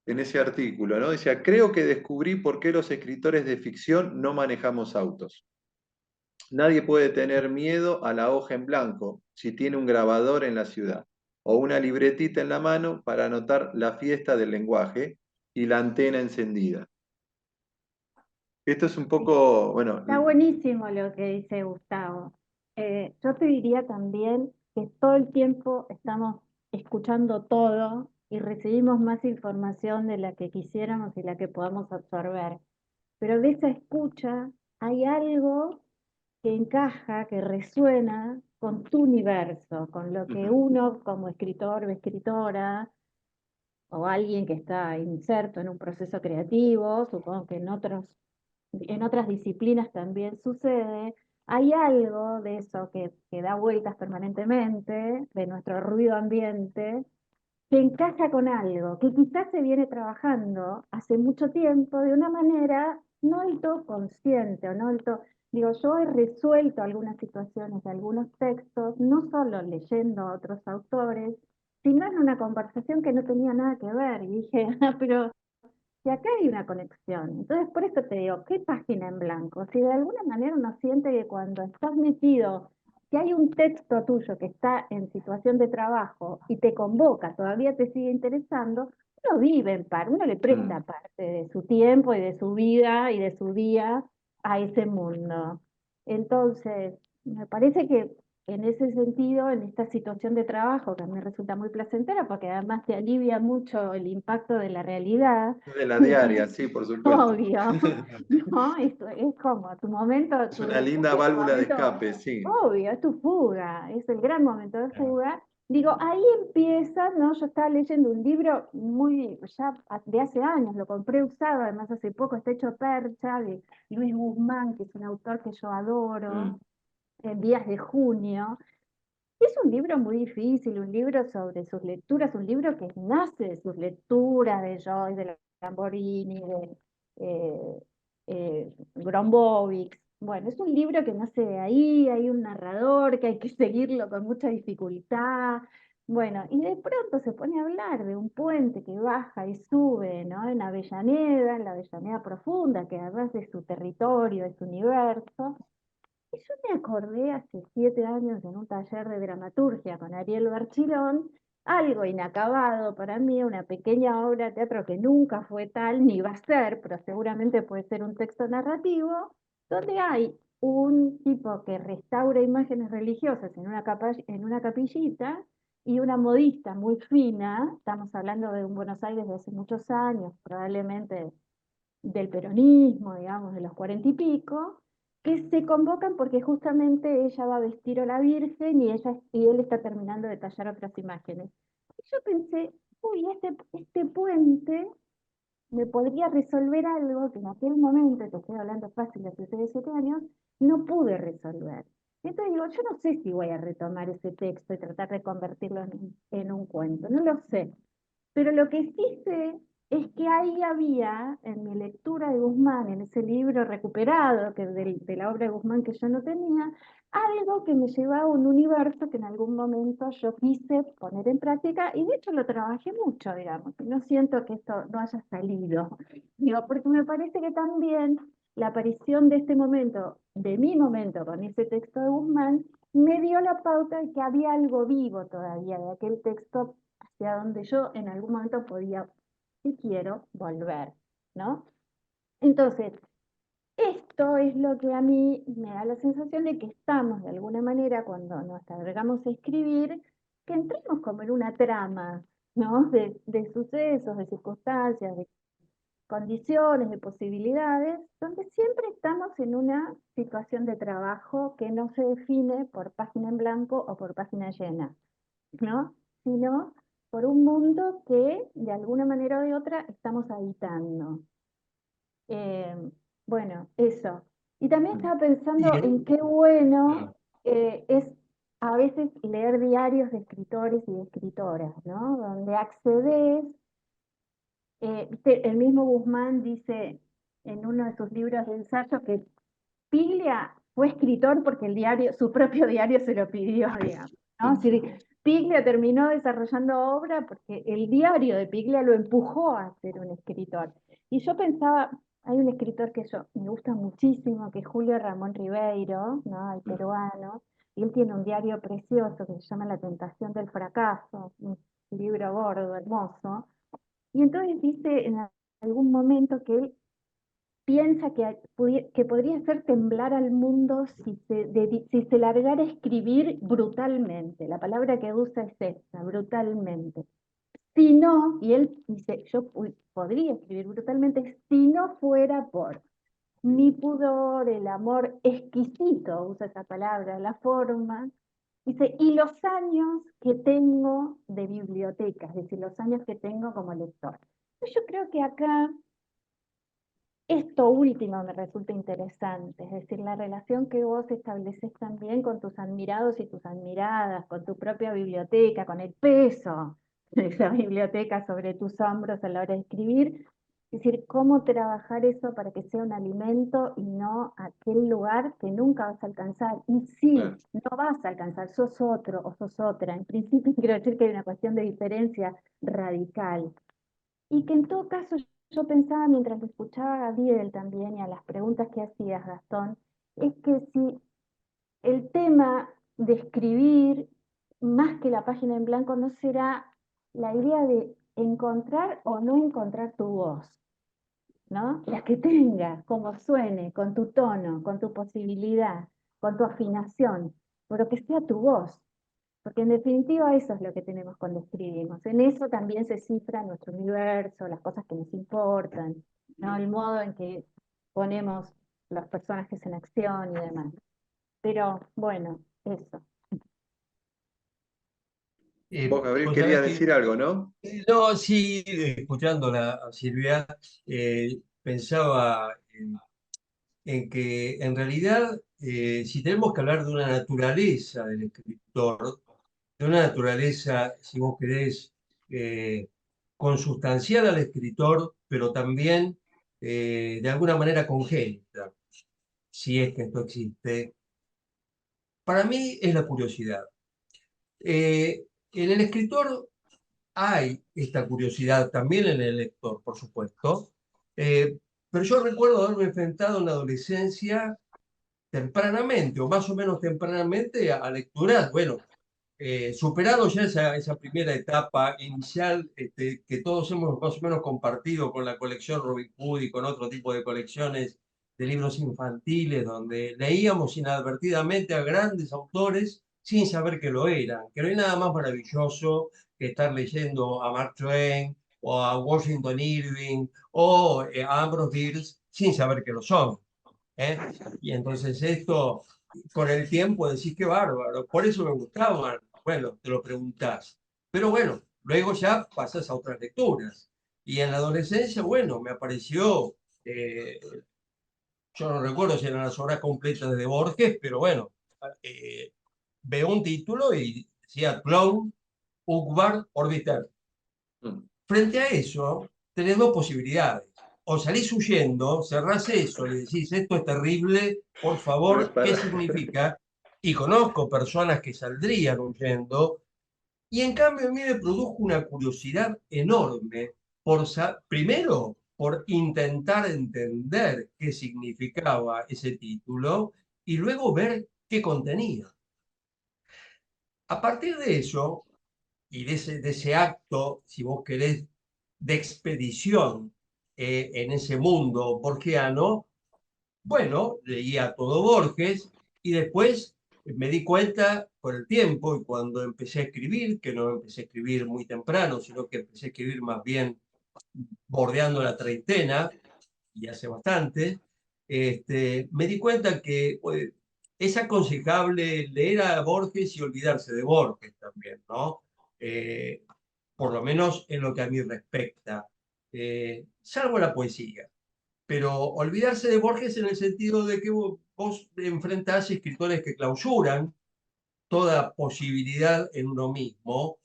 en ese artículo, ¿no? Decía, creo que descubrí por qué los escritores de ficción no manejamos autos. Nadie puede tener miedo a la hoja en blanco si tiene un grabador en la ciudad o una libretita en la mano para anotar la fiesta del lenguaje y la antena encendida. Esto es un poco, bueno, Está buenísimo lo que dice Gustavo. Yo te diría también que todo el tiempo estamos escuchando todo y recibimos más información de la que quisiéramos y la que podamos absorber. Pero de esa escucha hay algo que encaja, que resuena con tu universo, con lo que uno como escritor o escritora o alguien que está inserto en un proceso creativo, supongo que en otras disciplinas también sucede, hay algo de eso que da vueltas permanentemente, de nuestro ruido ambiente, que encaja con algo, que quizás se viene trabajando hace mucho tiempo de una manera no del todo consciente o no del todo. Digo, yo he resuelto algunas situaciones de algunos textos, no solo leyendo a otros autores, sino en una conversación que no tenía nada que ver. Y dije, ah, pero si acá hay una conexión. Entonces, por eso te digo, ¿qué página en blanco? Si de alguna manera uno siente que cuando estás metido, que hay un texto tuyo que está en situación de trabajo y te convoca, todavía te sigue interesando, uno vive en par, uno le presta parte de su tiempo y de su vida y de su día a ese mundo. Entonces, me parece que en ese sentido, en esta situación de trabajo, que a mí me resulta muy placentera, porque además te alivia mucho el impacto de la realidad, De la diaria, sí, por supuesto. obvio, ¿no? Esto es como tu momento, Es tu una linda refugio, tu válvula de momento, escape, sí. obvio, es tu fuga, es el gran momento de fuga. Digo, ahí empieza, ¿no? Yo estaba leyendo un libro muy, ya de hace años, lo compré usado, además hace poco, está hecho percha, de Luis Guzmán, que es un autor que yo adoro, en Días de Junio. Es un libro muy difícil, un libro sobre sus lecturas, un libro que nace de sus lecturas de Joyce, de Lamborghini, de Grombovic. Bueno, es un libro que nace de ahí, hay un narrador que hay que seguirlo con mucha dificultad. Bueno, y de pronto se pone a hablar de un puente que baja y sube, ¿no? En Avellaneda, en la Avellaneda profunda, que además es su territorio, es su universo. Y yo me acordé hace 7 años en un taller de dramaturgia con Ariel Barchilón, algo inacabado para mí, una pequeña obra de teatro que nunca fue tal ni va a ser, pero seguramente puede ser un texto narrativo, donde hay un tipo que restaura imágenes religiosas en una capillita y una modista muy fina, estamos hablando de un Buenos Aires de hace muchos años, probablemente del peronismo, digamos, de los 40 y pico, que se convocan porque justamente ella va a vestir a la Virgen y él está terminando de tallar otras imágenes. Y yo pensé, uy, este puente me podría resolver algo que en aquel momento, te estoy hablando fácil, hace 6 o 7 años, no pude resolver. Entonces digo, yo no sé si voy a retomar ese texto y tratar de convertirlo en un cuento, no lo sé. Pero lo que sí sé es que ahí había, en mi lectura de Guzmán, en ese libro recuperado de la obra de Guzmán que yo no tenía, algo que me llevaba a un universo que en algún momento yo quise poner en práctica y de hecho lo trabajé mucho, digamos, y no siento que esto no haya salido. Digo, porque me parece que también la aparición de este momento, de mi momento con ese texto de Guzmán, me dio la pauta de que había algo vivo todavía de aquel texto hacia donde yo en algún momento podía, si quiero, volver, ¿no? Entonces, esto es lo que a mí me da la sensación de que estamos de alguna manera, cuando nos agregamos a escribir, que entremos como en una trama, ¿no? De sucesos, de circunstancias, de condiciones, de posibilidades, donde siempre estamos en una situación de trabajo que no se define por página en blanco o por página llena, ¿no? Sino por un mundo que de alguna manera o de otra estamos habitando. Eh, bueno, eso. Y también estaba pensando en qué bueno es a veces leer diarios de escritores y de escritoras, ¿no? Donde accedes, el mismo Guzmán dice en uno de sus libros de ensayo que Piglia fue escritor porque el diario, su propio diario se lo pidió, digamos, ¿no? Es decir, Piglia terminó desarrollando obra porque el diario de Piglia lo empujó a ser un escritor. Y yo pensaba, hay un escritor que yo me gusta muchísimo, que es Julio Ramón Ribeiro, ¿no? El peruano, y él tiene un diario precioso que se llama La tentación del fracaso, un libro gordo, hermoso. Y entonces dice en algún momento que él piensa que podría hacer temblar al mundo si se largara a escribir brutalmente. La palabra que usa es esta, brutalmente. Si no, y él dice, yo podría escribir brutalmente si no fuera por mi pudor, el amor exquisito, usa esa palabra, la forma, dice, y los años que tengo de biblioteca, es decir, los años que tengo como lector. Yo creo que acá esto último me resulta interesante, es decir, la relación que vos estableces también con tus admirados y tus admiradas, con tu propia biblioteca, con el peso de la biblioteca sobre tus hombros a la hora de escribir, es decir, cómo trabajar eso para que sea un alimento y no aquel lugar que nunca vas a alcanzar. Y sí, Claro. no vas a alcanzar, sos otro o sos otra. En principio quiero decir que hay una cuestión de diferencia radical. Y que en todo caso yo pensaba mientras escuchaba a Gabriel también y a las preguntas que hacías, Gastón, es que si el tema de escribir más que la página en blanco no será la idea de encontrar o no encontrar tu voz, ¿no? La que tengas, como suene, con tu tono, con tu posibilidad, con tu afinación, pero que sea tu voz. Porque en definitiva eso es lo que tenemos cuando escribimos. En eso también se cifra nuestro universo, las cosas que nos importan, ¿no? El modo en que ponemos los personajes en acción y demás. Pero bueno, eso. Vos, Gabriel, Vos querías sabés que, decir algo, ¿no? no, sí, escuchándola a Silvia, pensaba en que en realidad, si tenemos que hablar de una naturaleza del escritor, de una naturaleza, si vos querés, eh, consustancial al escritor, pero también de alguna manera congénita, si es que esto existe, para mí es la curiosidad. En el escritor hay esta curiosidad, también en el lector, por supuesto, pero yo recuerdo haberme enfrentado en la adolescencia tempranamente, o más o menos tempranamente, a lecturas, bueno, superado ya esa primera etapa inicial que todos hemos más o menos compartido con la colección Robin Hood y con otro tipo de colecciones de libros infantiles, donde leíamos inadvertidamente a grandes autores sin saber que lo eran, que no hay nada más maravilloso que estar leyendo a Mark Twain o a Washington Irving o a Ambrose Bierce sin saber que lo son. ¿Eh? Y entonces esto, con el tiempo decís qué bárbaro, por eso me gustaban. Bueno, te lo preguntás. Pero bueno, luego ya pasas a otras lecturas. Y en la adolescencia, bueno, me apareció, eh, yo no recuerdo si eran las obras completas de Borges, pero bueno, eh, veo un título y decía Clown, Ugbar, Orbiter. Mm. Frente a eso, tenés dos posibilidades. O salís huyendo, cerrás eso y decís, esto es terrible, por No es favor, ¿qué para. significa? Y conozco personas que saldrían huyendo, y en cambio a mí me produjo una curiosidad enorme primero, por intentar entender qué significaba ese título y luego ver qué contenía. A partir de eso, y de ese acto, si vos querés, de expedición en ese mundo borgiano, bueno, leía todo Borges y después me di cuenta con el tiempo y cuando empecé a escribir, que no empecé a escribir muy temprano, sino que empecé a escribir más bien bordeando la treintena, y hace bastante, me di cuenta que es aconsejable leer a Borges y olvidarse de Borges también, ¿no? Eh, por lo menos en lo que a mí respecta, salvo la poesía. Pero olvidarse de Borges en el sentido de que vos enfrentás escritores que clausuran toda posibilidad en uno mismo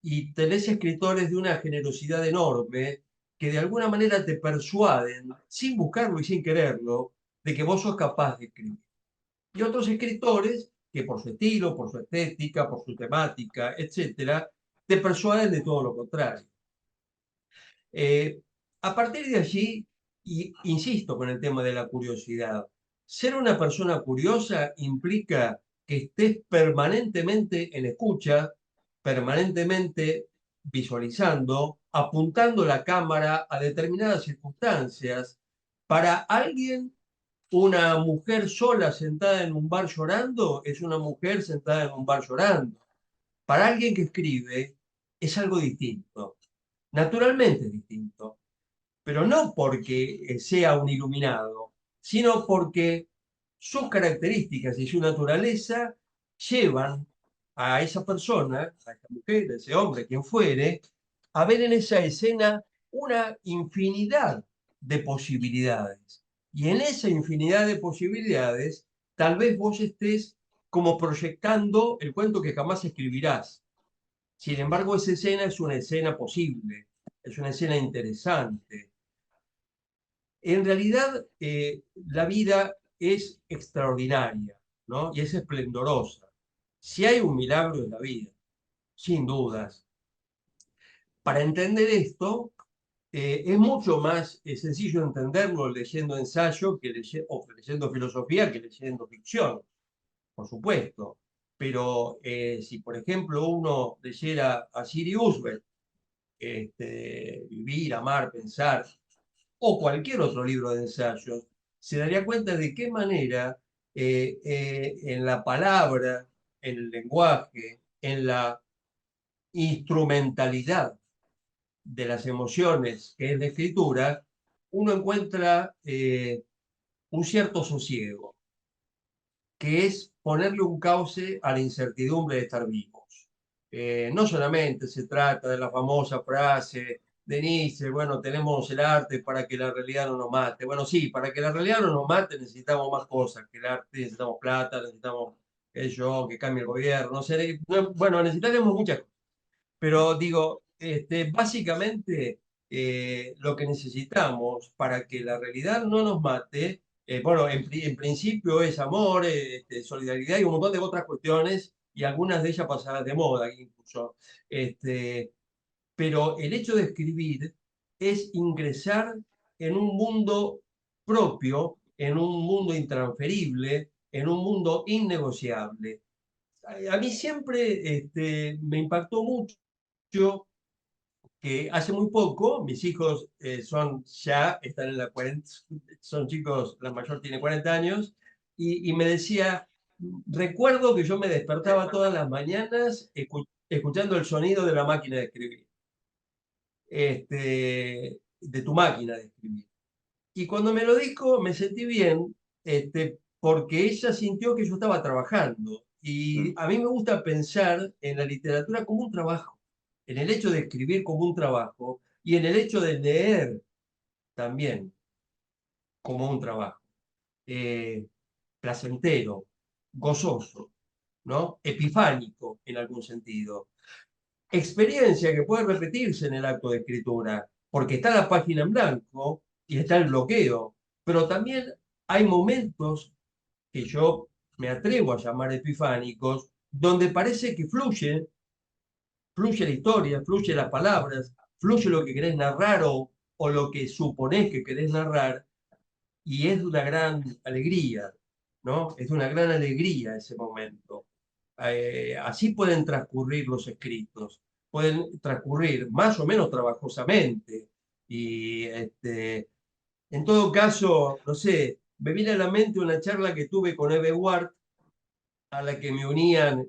y tenés escritores de una generosidad enorme que de alguna manera te persuaden, sin buscarlo y sin quererlo, de que vos sos capaz de escribir. Y otros escritores que por su estilo, por su estética, por su temática, etcétera, te persuaden de todo lo contrario. Eh, a partir de allí, y insisto con el tema de la curiosidad, ser una persona curiosa implica que estés permanentemente en escucha, permanentemente visualizando, apuntando la cámara a determinadas circunstancias, Para alguien, una mujer sola sentada en un bar llorando es una mujer sentada en un bar llorando. Para alguien que escribe es algo distinto, naturalmente distinto, pero no porque sea un iluminado, sino porque sus características y su naturaleza llevan a esa persona, a esa mujer, a ese hombre, quien fuere, a ver en esa escena una infinidad de posibilidades. Y en esa infinidad de posibilidades, tal vez vos estés como proyectando el cuento que jamás escribirás. Sin embargo, esa escena es una escena posible, es una escena interesante. En realidad, la vida es extraordinaria, ¿no? Y es esplendorosa. Si hay un milagro en la vida, sin dudas. Para entender esto, es mucho más sencillo entenderlo leyendo ensayo o leyendo filosofía que leyendo ficción, por supuesto. Pero si, por ejemplo, uno leyera a Siri Usbert, Vivir, Amar, Pensar, o cualquier otro libro de ensayos, se daría cuenta de qué manera en la palabra, en el lenguaje, en la instrumentalidad de las emociones que es la escritura, uno encuentra un cierto sosiego, que es ponerle un cauce a la incertidumbre de estar vivos. No solamente se trata de la famosa frase de Nietzsche, bueno, tenemos el arte para que la realidad no nos mate. Bueno, sí, para que la realidad no nos mate necesitamos más cosas que el arte, necesitamos plata, necesitamos que cambie el gobierno, no sé, bueno, necesitamos muchas cosas. Pero digo, básicamente lo que necesitamos para que la realidad no nos mate, bueno, en principio es amor, solidaridad y un montón de otras cuestiones, y algunas de ellas pasadas de moda incluso. Este, pero el hecho de escribir es ingresar en un mundo propio, en un mundo intransferible, en un mundo innegociable. A mí siempre me impactó mucho que hace muy poco, mis hijos están en la 40, son chicos, la mayor tiene 40 años, y me decía, recuerdo que yo me despertaba todas las mañanas escuchando el sonido de la máquina de escribir, de tu máquina de escribir. Y cuando me lo dijo, me sentí bien, porque ella sintió que yo estaba trabajando. Y a mí me gusta pensar en la literatura como un trabajo, en el hecho de escribir como un trabajo y en el hecho de leer también como un trabajo. Eh, Placentero, gozoso, ¿no? Epifánico en algún sentido. Experiencia que puede repetirse en el acto de escritura, porque está la página en blanco y está el bloqueo, pero también hay momentos que yo me atrevo a llamar epifánicos, donde parece que fluye la historia, fluye las palabras, fluye lo que querés narrar o lo que suponés que querés narrar, y es de una gran alegría, ¿no? Es de una gran alegría ese momento. Así pueden transcurrir los escritos, pueden transcurrir más o menos trabajosamente. Y en todo caso, no sé, me viene a la mente una charla que tuve con Eve Ward, a la que me unían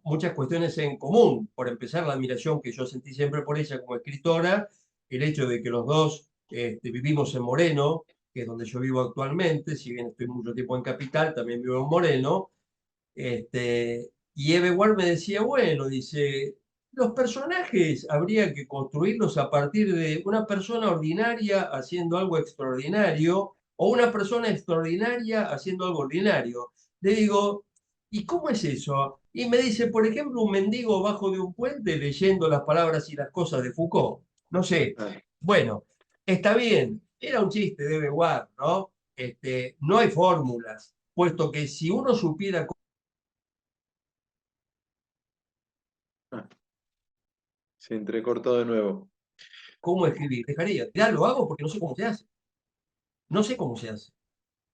muchas cuestiones en común. Por empezar, la admiración que yo sentí siempre por ella como escritora, el hecho de que los dos vivimos en Moreno, que es donde yo vivo actualmente, si bien estoy mucho tiempo en Capital, también vivo en Moreno. Y Eve Ward me decía, bueno, dice, los personajes habría que construirlos a partir de una persona ordinaria haciendo algo extraordinario o una persona extraordinaria haciendo algo ordinario. Le digo, ¿y cómo es eso? Y me dice, por ejemplo, un mendigo bajo de un puente leyendo las palabras y las cosas de Foucault. No sé. Ah, Bueno, está bien. Era un chiste de Eve Ward, ¿no? No hay fórmulas, puesto que si uno supiera ah, se entrecortó de nuevo. cómo escribir, dejaría. Ya lo hago porque no sé cómo se hace. No sé cómo se hace.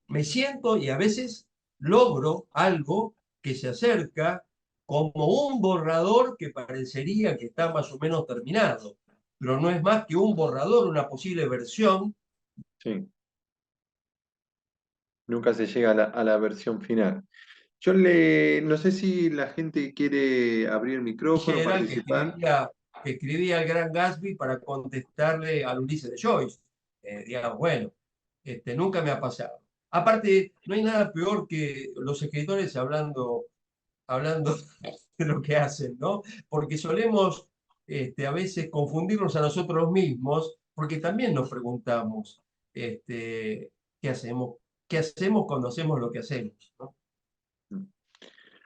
Me siento y a veces logro algo que se acerca como un borrador que parecería que está más o menos terminado, pero no es más que un borrador, una posible versión Sí, nunca se llega a la versión final. No sé si la gente quiere abrir el micrófono, General participar. que escribía el Gran Gatsby para contestarle al Ulises de Joyce. Digamos, bueno, nunca me ha pasado. Aparte, no hay nada peor que los escritores hablando de lo que hacen, ¿no? Porque solemos a veces confundirnos a nosotros mismos, porque también nos preguntamos qué hacemos, qué hacemos cuando hacemos lo que hacemos, ¿no?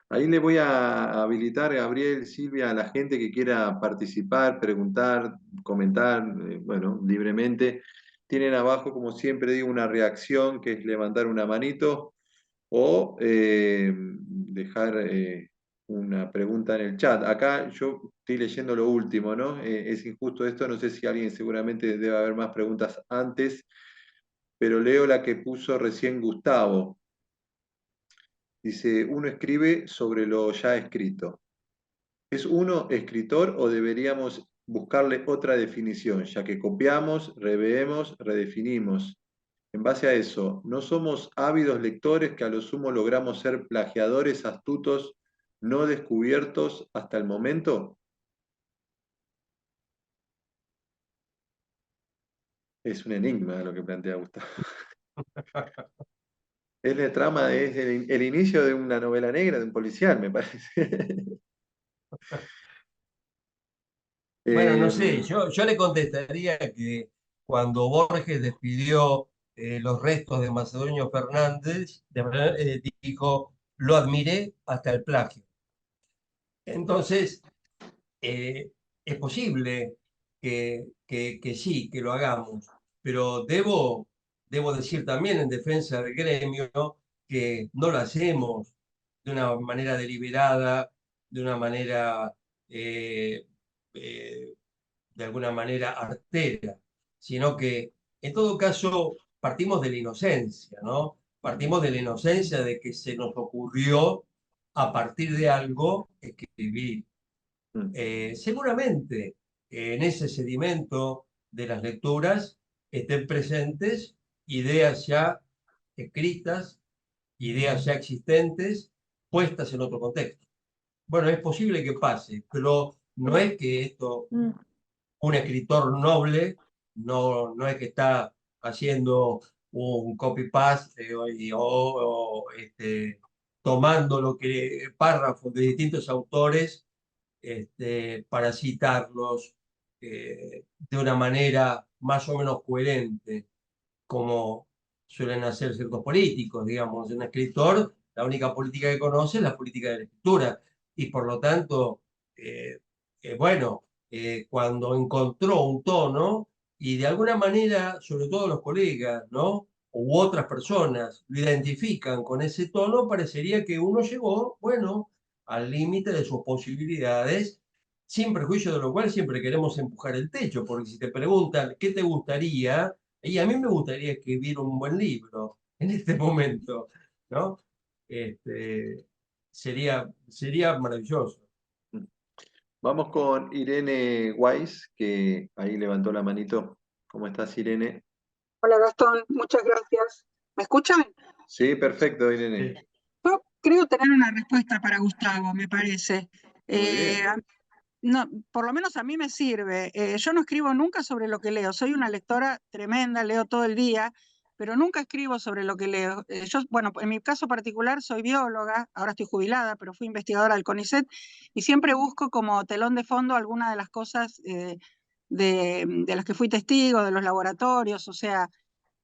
Ahí le voy a habilitar, Gabriel, Silvia, a la gente que quiera participar, preguntar, comentar, bueno, libremente. Tienen abajo, como siempre digo, una reacción, que es levantar una manito o dejar una pregunta en el chat. Acá yo estoy leyendo lo último, ¿no? Es injusto esto, no sé si alguien seguramente debe haber más preguntas antes, pero leo la que puso recién Gustavo. Dice, uno escribe sobre lo ya escrito. ¿Es uno escritor o deberíamos buscarle otra definición, ya que copiamos, reveemos, redefinimos? En base a eso, ¿no somos ávidos lectores que a lo sumo logramos ser plagiadores astutos no descubiertos hasta el momento? Es un enigma lo que plantea Gustavo. Es la trama, es el inicio de una novela negra, de un policial, me parece. Bueno, no Eh, sé, yo le contestaría que cuando Borges despidió los restos de Macedonio Fernández, dijo, lo admiré hasta el plagio. Entonces, es posible que sí, que lo hagamos, pero debo decir también en defensa del gremio que no lo hacemos de una manera deliberada, de una manera eh, eh, de alguna manera artera, sino que en todo caso partimos de la inocencia, ¿no? Partimos de la inocencia de que se nos ocurrió a partir de algo escribir. Seguramente en ese sedimento de las lecturas estén presentes ideas ya escritas, ideas ya existentes, puestas en otro contexto. Bueno, es posible que pase, pero no es que esto Mm. un escritor noble no es que está haciendo un copy-paste tomando lo que párrafos de distintos autores para citarlos de una manera más o menos coherente, como suelen hacer ciertos políticos, digamos. Un escritor, la única política que conoce es la política de la escritura, y por lo tanto, eh, bueno, cuando encontró un tono, y de alguna manera, sobre todo los colegas, ¿no? U otras personas lo identifican con ese tono, parecería que uno llegó, bueno, al límite de sus posibilidades, sin perjuicio de lo cual siempre queremos empujar el techo, porque si te preguntan, ¿qué te gustaría? Y a mí me gustaría escribir un buen libro en este momento, ¿no? Este, sería maravilloso. Vamos con Irene Weiss, que ahí levantó la manito. ¿Cómo estás, Irene? Hola Gastón, muchas gracias. ¿Me escuchan? Sí, perfecto, Irene. Yo creo tener una respuesta para Gustavo, me parece. Muy Eh, bien. a- no, por lo menos a mí me sirve. Yo no escribo nunca sobre lo que leo. Soy una lectora tremenda, leo todo el día, pero nunca escribo sobre lo que leo. Bueno, en mi caso particular soy bióloga, ahora estoy jubilada, pero fui investigadora del CONICET y siempre busco como telón de fondo alguna de las cosas de las que fui testigo, de los laboratorios, o sea,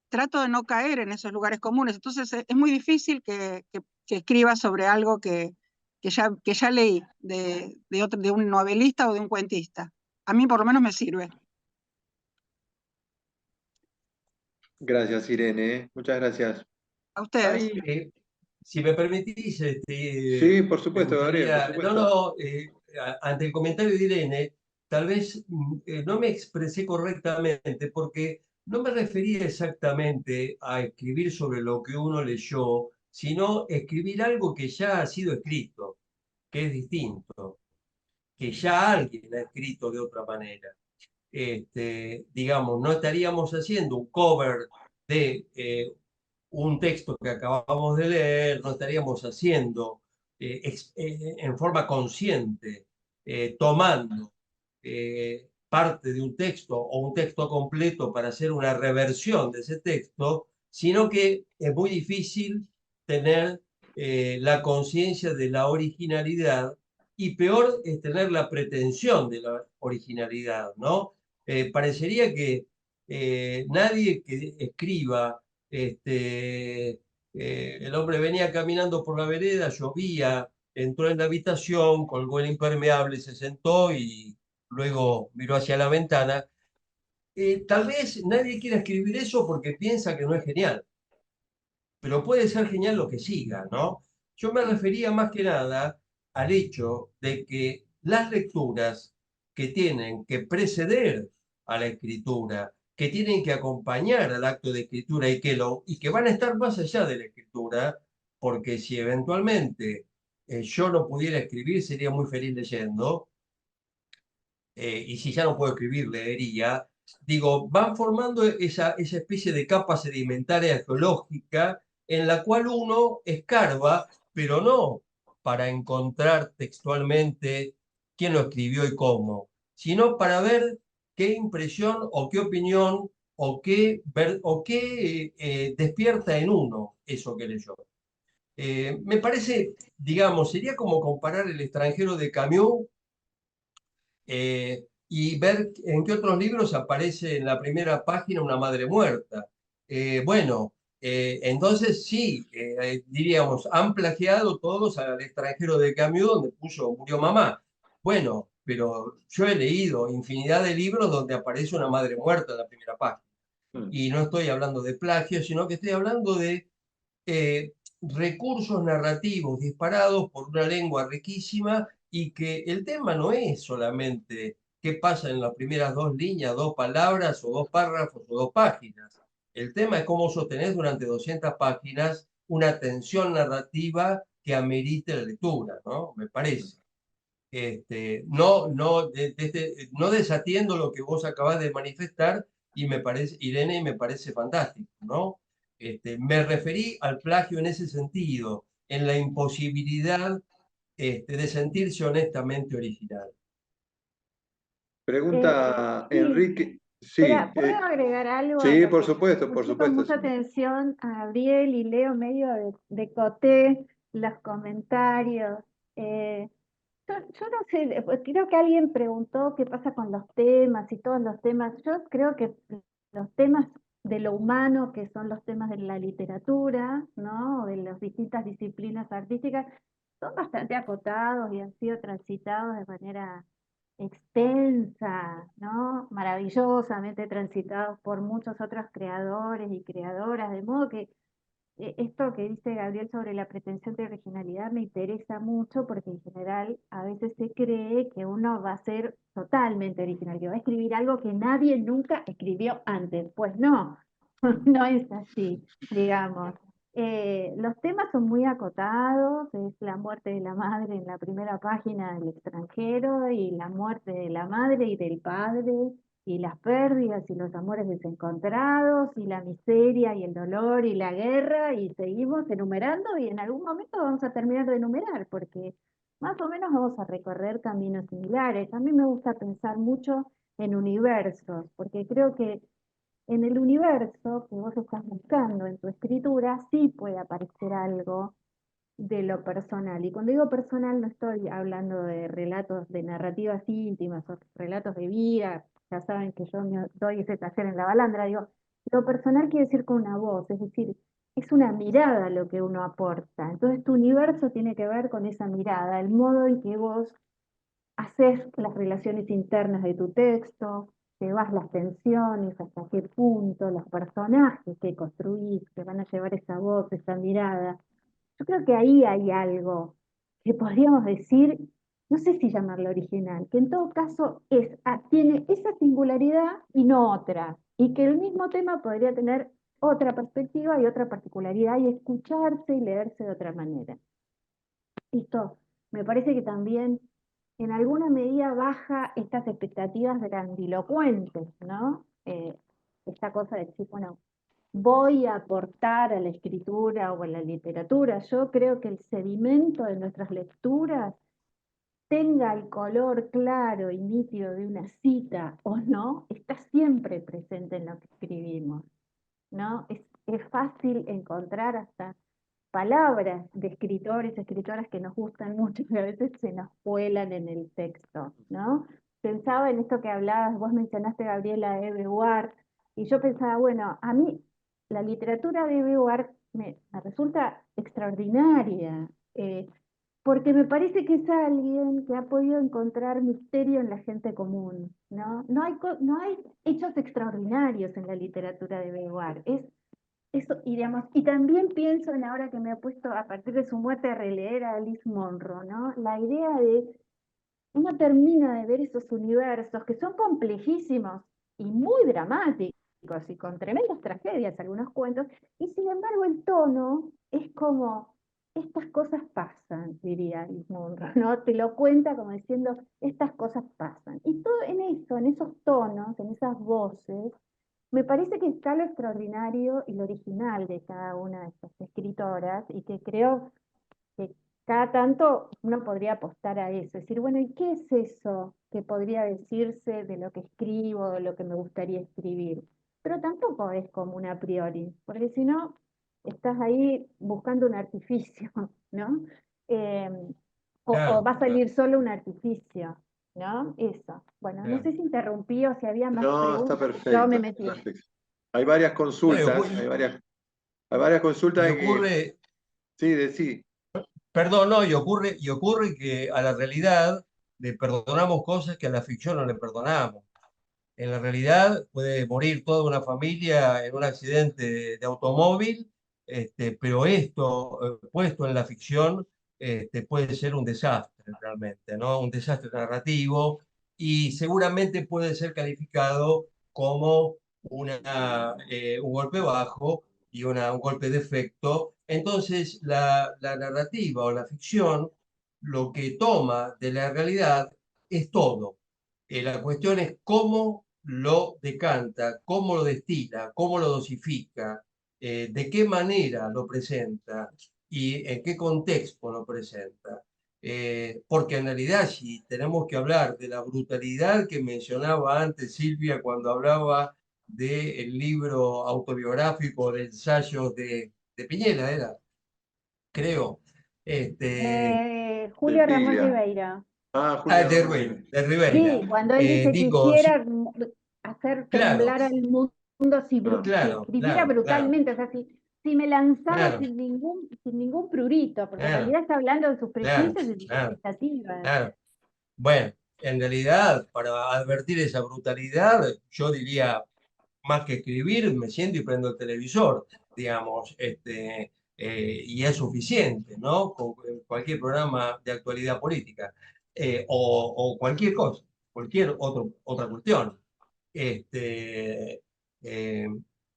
trato de no caer en esos lugares comunes. Entonces es muy difícil que escriba sobre algo que ya leí de un novelista o de un cuentista. A mí por lo menos me sirve. Gracias, Irene. Muchas gracias. A ustedes. Ahí, si me permitís, Sí, por me supuesto, Gabriel, por gustaría, supuesto. ante el comentario de Irene, tal vez no me expresé correctamente porque no me refería exactamente a escribir sobre lo que uno leyó, sino escribir algo que ya ha sido escrito, que es distinto, que ya alguien ha escrito de otra manera. Digamos, no estaríamos haciendo un cover de un texto que acabamos de leer, no estaríamos haciendo en forma consciente, tomando parte de un texto o un texto completo para hacer una reversión de ese texto, sino que es muy difícil tener la conciencia de la originalidad y peor es tener la pretensión de la originalidad, ¿no? Parecería que nadie que escriba, el hombre venía caminando por la vereda, llovía, entró en la habitación, colgó el impermeable, se sentó y luego miró hacia la ventana. Tal vez nadie quiera escribir eso porque piensa que no es genial, pero puede ser genial lo que siga, ¿no? Yo me refería más que nada al hecho de que las lecturas que tienen que preceder a la escritura, que tienen que acompañar al acto de escritura y que van a estar más allá de la escritura, porque si eventualmente yo no pudiera escribir, sería muy feliz leyendo, y si ya no puedo escribir, leería, digo, van formando esa especie de capa sedimentaria geológica en la cual uno escarba, pero no para encontrar textualmente quién lo escribió y cómo, sino para ver qué impresión o qué opinión o qué despierta en uno eso que leyó. Me parece, digamos, sería como comparar El extranjero de Camus y ver en qué otros libros aparece en la primera página una madre muerta. Bueno, entonces sí, diríamos, han plagiado todos al extranjero de Camus donde puso murió mamá. Bueno, pero yo he leído infinidad de libros donde aparece una madre muerta en la primera página. Y no estoy hablando de plagio, sino que estoy hablando de recursos narrativos disparados por una lengua riquísima y que el tema no es solamente qué pasa en las primeras dos líneas, dos palabras o dos párrafos o dos páginas. El tema es cómo sostener durante 200 páginas una tensión narrativa que amerite la lectura, ¿no? Me parece. No desatiendo lo que vos acabás de manifestar y me parece, Irene, me parece fantástico, ¿no? Me referí al plagio en ese sentido, en la imposibilidad de sentirse honestamente original. Pregunta Sí, Enrique. Sí, espera, ¿puedo agregar algo a sí, lo por que supuesto, por escuché con supuesto. mucha atención a Gabriel y leo medio de coté los comentarios? Eh, yo no sé, pues creo que alguien preguntó qué pasa con los temas y todos los temas. Yo creo que los temas de lo humano, que son los temas de la literatura, ¿no? De las distintas disciplinas artísticas, son bastante acotados y han sido transitados de manera extensa, ¿no? Maravillosamente transitados por muchos otros creadores y creadoras, de modo que esto que dice Gabriel sobre la pretensión de originalidad me interesa mucho porque en general a veces se cree que uno va a ser totalmente original, que va a escribir algo que nadie nunca escribió antes. Pues no, no es así, digamos. Los temas son muy acotados, es la muerte de la madre en la primera página del extranjero y la muerte de la madre y del padre y las pérdidas y los amores desencontrados y la miseria y el dolor y la guerra y seguimos enumerando y en algún momento vamos a terminar de enumerar porque más o menos vamos a recorrer caminos similares. A mí me gusta pensar mucho en universos porque creo que en el universo que vos estás buscando en tu escritura sí puede aparecer algo de lo personal. Y cuando digo personal no estoy hablando de relatos de narrativas íntimas o relatos de vida, ya saben que yo me doy ese taller en la balandra, digo, lo personal quiere decir con una voz, es decir, es una mirada lo que uno aporta. Entonces tu universo tiene que ver con esa mirada, el modo en que vos haces las relaciones internas de tu texto, llevas las tensiones, hasta qué punto, los personajes que construís, que van a llevar esa voz, esa mirada. Yo creo que ahí hay algo que podríamos decir, no sé si llamarlo original, que en todo caso tiene esa singularidad y no otra, y que el mismo tema podría tener otra perspectiva y otra particularidad y escucharse y leerse de otra manera. Esto me parece que también en alguna medida baja estas expectativas grandilocuentes, ¿no? Esta cosa de decir, bueno, voy a aportar a la escritura o a la literatura. Yo creo que el sedimento de nuestras lecturas, tenga el color claro y nítido de una cita o no, está siempre presente en lo que escribimos, ¿no? Es fácil encontrar hasta palabras de escritores, escritoras que nos gustan mucho y a veces se nos cuelan en el texto, ¿no? Pensaba en esto que hablabas, vos mencionaste Gabriela Ebeguard, y yo pensaba, bueno, a mí la literatura de Ebeguard me resulta extraordinaria, porque me parece que es alguien que ha podido encontrar misterio en la gente común, ¿no? No hay hechos extraordinarios en la literatura de Ebeguard, eso, y digamos, y también pienso en ahora que me ha puesto a partir de su muerte a releer a Alice Munro, ¿no? La idea de uno termina de ver esos universos que son complejísimos y muy dramáticos y con tremendas tragedias, algunos cuentos, y sin embargo el tono es como, estas cosas pasan, diría Alice Munro, ¿no? Te lo cuenta como diciendo, estas cosas pasan. Y todo en eso, en esos tonos, en esas voces, me parece que está lo extraordinario y lo original de cada una de estas escritoras y que creo que cada tanto uno podría apostar a eso, decir, bueno, ¿y qué es eso que podría decirse de lo que escribo, de lo que me gustaría escribir? Pero tampoco es como un a priori, porque si no, estás ahí buscando un artificio, ¿no? Eh, o Claro, va a salir solo un artificio, ¿no? Eso. Bueno, no claro. sé si interrumpí o si había más No, está preguntas. Yo me perfecto, metí. perfecto. Hay varias No, consultas, hay varias y consultas que, ocurre, sí, sí. perdón, no, y ocurre que a la realidad le perdonamos cosas que a la ficción no le perdonamos. En la realidad puede morir toda una familia en un accidente de automóvil, pero esto, puesto en la ficción, puede ser un desastre realmente, ¿no? Un desastre narrativo y seguramente puede ser calificado como un golpe bajo y un golpe de efecto. Entonces, la narrativa o la ficción lo que toma de la realidad es todo. La cuestión es cómo lo decanta, cómo lo destila, cómo lo dosifica, de qué manera lo presenta y en qué contexto lo presenta. Porque en realidad, si tenemos que hablar de la brutalidad que mencionaba antes Silvia cuando hablaba del libro autobiográfico de ensayos de Piñera, era, creo, este, De Julio Ramón Piglia. Ribeiro. Ah, Julio Romero. De Rivera. Sí, cuando él dice Digo, quisiera hacer claro, temblar al mundo si, Ah, si claro, escribiera claro, claro, brutalmente, o sea, si me lanzara claro, sin ningún prurito, porque en claro, realidad está hablando de sus claro, prejuicios y sus claro, expectativas. claro. Bueno, en realidad, para advertir esa brutalidad, yo diría, más que escribir, me siento y prendo el televisor, digamos, y es suficiente, ¿no? Con cualquier programa de actualidad política, o cualquier cosa, otra cuestión. Este, eh,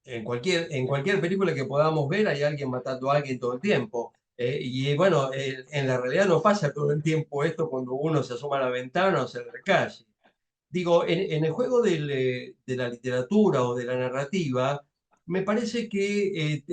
en cualquier película que podamos ver hay alguien matando a alguien todo el tiempo. Y bueno, en la realidad no pasa todo el tiempo esto cuando uno se asoma a la ventana o se en la calle. Digo, en el juego de la literatura o de la narrativa, me parece que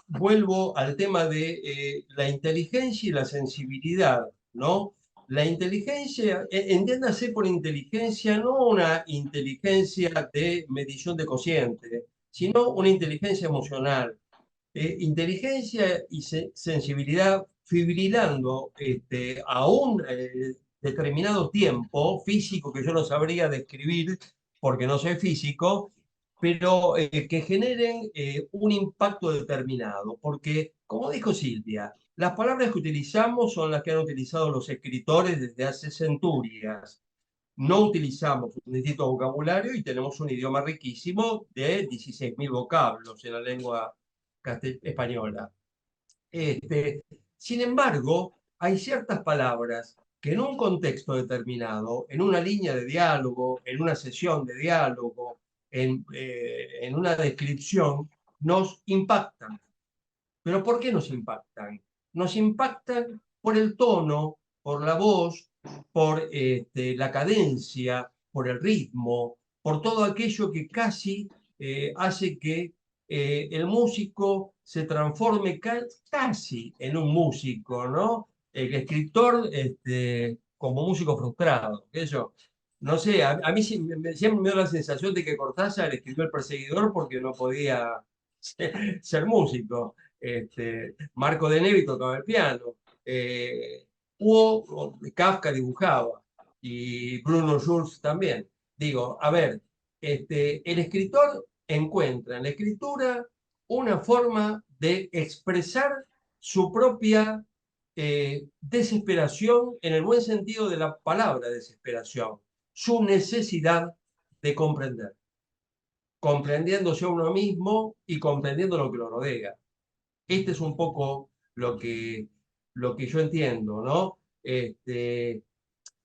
vuelvo al tema de la inteligencia y la sensibilidad, ¿no? La inteligencia, entiéndase por inteligencia, no una inteligencia de medición de cociente, sino una inteligencia emocional. Inteligencia y sensibilidad fibrilando a un determinado tiempo físico que yo no sabría describir porque no soy físico, pero que generen un impacto determinado. Porque, como dijo Silvia, las palabras que utilizamos son las que han utilizado los escritores desde hace centurias. No utilizamos un distinto vocabulario y tenemos un idioma riquísimo de 16.000 vocablos en la lengua española. Este, Sin embargo, hay ciertas palabras que en un contexto determinado, en una línea de diálogo, en una sesión de diálogo, en una descripción, nos impactan. ¿Pero por qué nos impactan? Nos impactan por el tono, por la voz, por la cadencia, por el ritmo, por todo aquello que casi hace que el músico se transforme casi en un músico, ¿no? El escritor como músico frustrado, qué sé yo. No sé, a mí siempre me da la sensación de que Cortázar escribió El Perseguidor porque no podía ser músico. Marco de Nevi tocaba el piano. Kafka dibujaba y Bruno Schulz también. Digo, a ver, el escritor encuentra en la escritura una forma de expresar su propia desesperación, en el buen sentido de la palabra desesperación, su necesidad de comprender, comprendiéndose a uno mismo y comprendiendo lo que lo rodea. Este es un poco lo que yo entiendo, ¿no?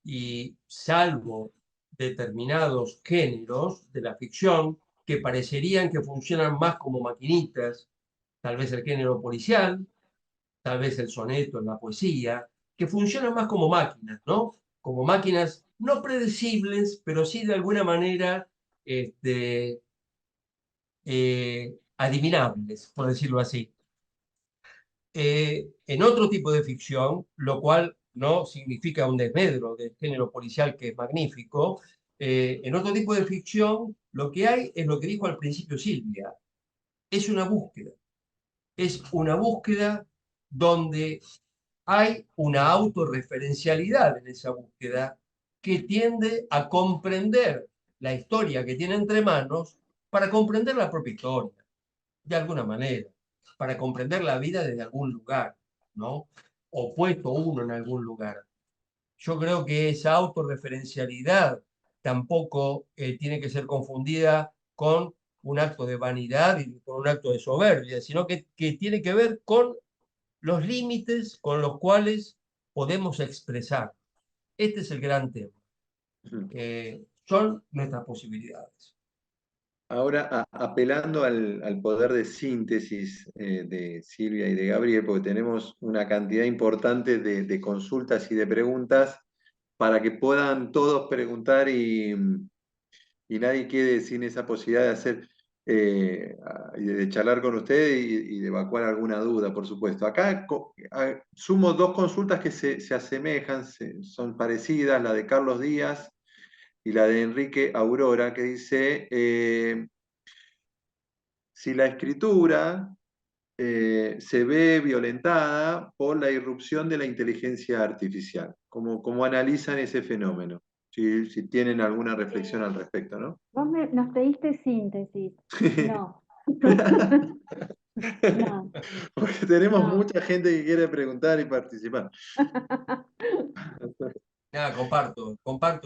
Y salvo determinados géneros de la ficción que parecerían que funcionan más como maquinitas, tal vez el género policial, tal vez el soneto en la poesía, que funcionan más como máquinas, ¿no? Como máquinas no predecibles, pero sí de alguna manera adivinables, por decirlo así. En otro tipo de ficción, lo cual no significa un desmedro del género policial que es magnífico, en otro tipo de ficción lo que hay es lo que dijo al principio Silvia, es una búsqueda donde hay una autorreferencialidad en esa búsqueda que tiende a comprender la historia que tiene entre manos para comprender la propia historia, de alguna manera, para comprender la vida desde algún lugar, ¿no? O puesto uno en algún lugar. Yo creo que esa autorreferencialidad tampoco tiene que ser confundida con un acto de vanidad y con un acto de soberbia, sino que tiene que ver con los límites con los cuales podemos expresar. Este es el gran tema. Son nuestras posibilidades. Ahora, apelando al poder de síntesis de Silvia y de Gabriel, porque tenemos una cantidad importante de consultas y de preguntas para que puedan todos preguntar y nadie quede sin esa posibilidad de hacer y de charlar con ustedes y de evacuar alguna duda, por supuesto. Acá sumo dos consultas que se asemejan, son parecidas, la de Carlos Díaz y la de Enrique Aurora, que dice, si la escritura se ve violentada por la irrupción de la inteligencia artificial, ¿cómo analizan ese fenómeno? Si tienen alguna reflexión al respecto, ¿no? Vos nos pediste síntesis. No. No, Porque tenemos no. mucha gente que quiere preguntar y participar. Nada, comparto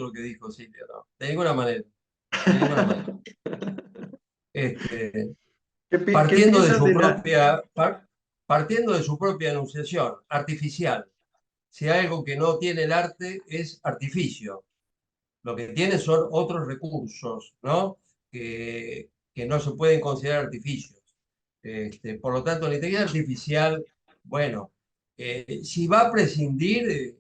lo que dijo Silvia, ¿no? De ninguna manera, de ninguna manera. Este, ¿Qué partiendo de piensan su de la... propia, partiendo de su propia enunciación, artificial. Si hay algo que no tiene el arte es artificio. Lo que tiene son otros recursos, ¿no? Que no se pueden considerar artificios. Por lo tanto, la inteligencia artificial, bueno, si va a prescindir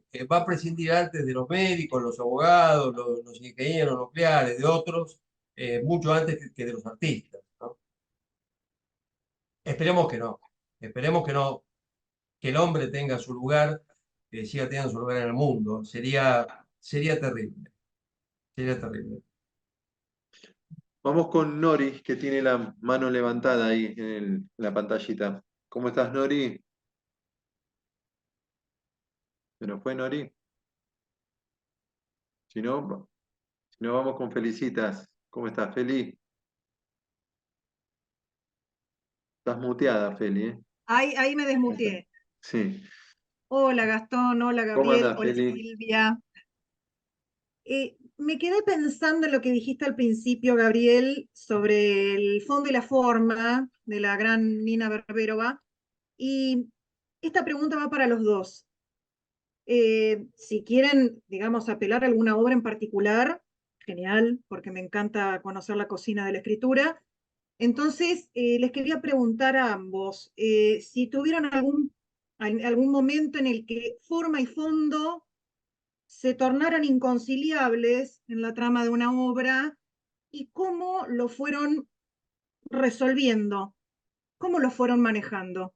antes de los médicos, los abogados, los ingenieros nucleares, de otros, mucho antes que de los artistas, ¿no? Esperemos que no. Esperemos que no, que el hombre tenga su lugar, que siga teniendo su lugar en el mundo. Sería terrible. Sería terrible. Vamos con Nori, que tiene la mano levantada ahí en la pantallita. ¿Cómo estás, Nori? ¿Se nos fue, Nori? Si no, vamos con Felicitas. ¿Cómo estás, Feli? Estás muteada, Feli, ¿eh? Ahí me desmuteé. Sí. Hola Gastón, hola ¿Cómo Gabriel, andás, hola Feli? Silvia. Me quedé pensando en lo que dijiste al principio, Gabriel, sobre el fondo y la forma de la gran Nina Berberova. Y esta pregunta va para los dos. Si quieren, digamos, apelar a alguna obra en particular, genial, porque me encanta conocer la cocina de la escritura. Entonces, les quería preguntar a ambos si tuvieron algún momento en el que forma y fondo se tornaran inconciliables en la trama de una obra y cómo lo fueron resolviendo. ¿Cómo lo fueron manejando?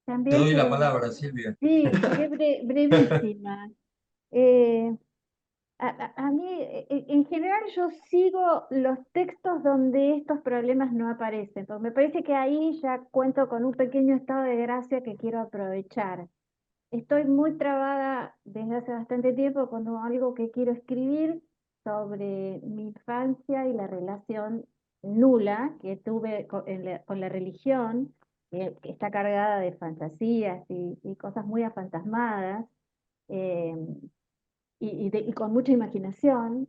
Te También doy la te, palabra, Silvia. sí, seré brevísima. Eh, a mí, en general, yo sigo los textos donde estos problemas no aparecen, porque me parece que ahí ya cuento con un pequeño estado de gracia que quiero aprovechar. Estoy muy trabada desde hace bastante tiempo con algo que quiero escribir sobre mi infancia y la relación nula que tuve con la religión, que está cargada de fantasías y cosas muy afantasmadas. eh, y con mucha imaginación,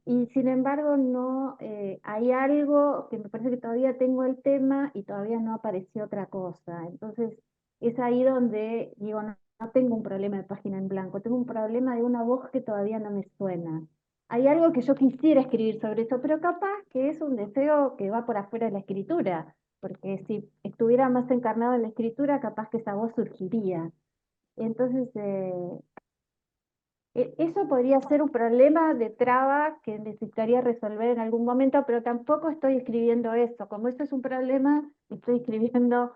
y sin embargo no, hay algo que me parece que todavía tengo el tema y todavía no apareció otra cosa. Entonces es ahí donde digo, no, no tengo un problema de página en blanco, tengo un problema de una voz que todavía no me suena. Hay algo que yo quisiera escribir sobre eso, pero capaz que es un deseo que va por afuera de la escritura, porque si estuviera más encarnado en la escritura, capaz que esa voz surgiría. Entonces, eso podría ser un problema de traba que necesitaría resolver en algún momento, pero tampoco estoy escribiendo eso. Como eso es un problema, estoy escribiendo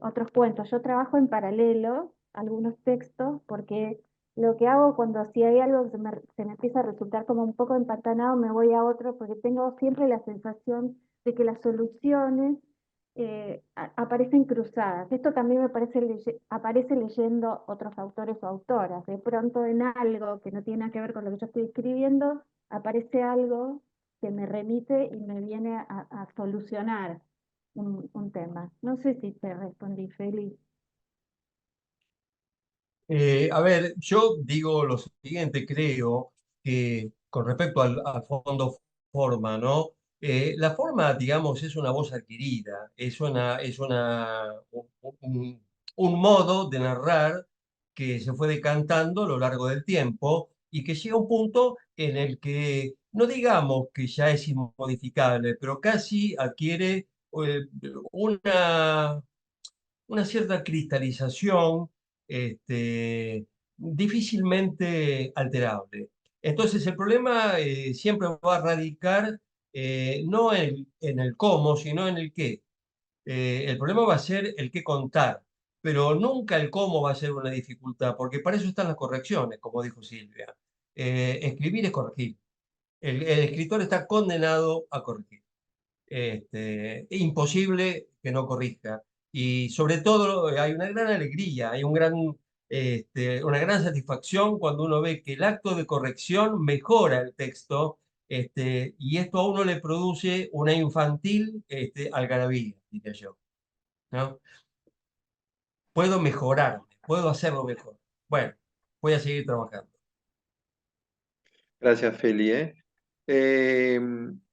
otros cuentos. Yo trabajo en paralelo algunos textos porque lo que hago cuando si hay algo que se me empieza a resultar como un poco empantanado, me voy a otro porque tengo siempre la sensación de que las soluciones aparecen cruzadas. Esto también me parece, aparece leyendo otros autores o autoras. De pronto en algo que no tiene nada que ver con lo que yo estoy escribiendo, aparece algo que me remite y me viene a solucionar un tema. No sé si te respondí, Félix. A ver, yo digo lo siguiente, creo que con respecto al fondo forma, ¿no? La forma, digamos, es una voz adquirida, un, un modo de narrar que se fue decantando a lo largo del tiempo y que llega a un punto en el que, no digamos que ya es inmodificable, pero casi adquiere eh, una una cierta cristalización difícilmente alterable. Entonces el problema siempre va a radicar no en el cómo, sino en el qué. El problema va a ser el qué contar, pero nunca el cómo va a ser una dificultad, porque para eso están las correcciones, como dijo Silvia. Escribir es corregir. El escritor está condenado a corregir. Imposible que no corrija. Y sobre todo hay una gran alegría, hay una gran satisfacción cuando uno ve que el acto de corrección mejora el texto, y esto a uno le produce una infantil algarabía, diría yo, ¿no? Puedo mejorarme, puedo hacerlo mejor. Bueno, voy a seguir trabajando. Gracias, Feli, ¿eh?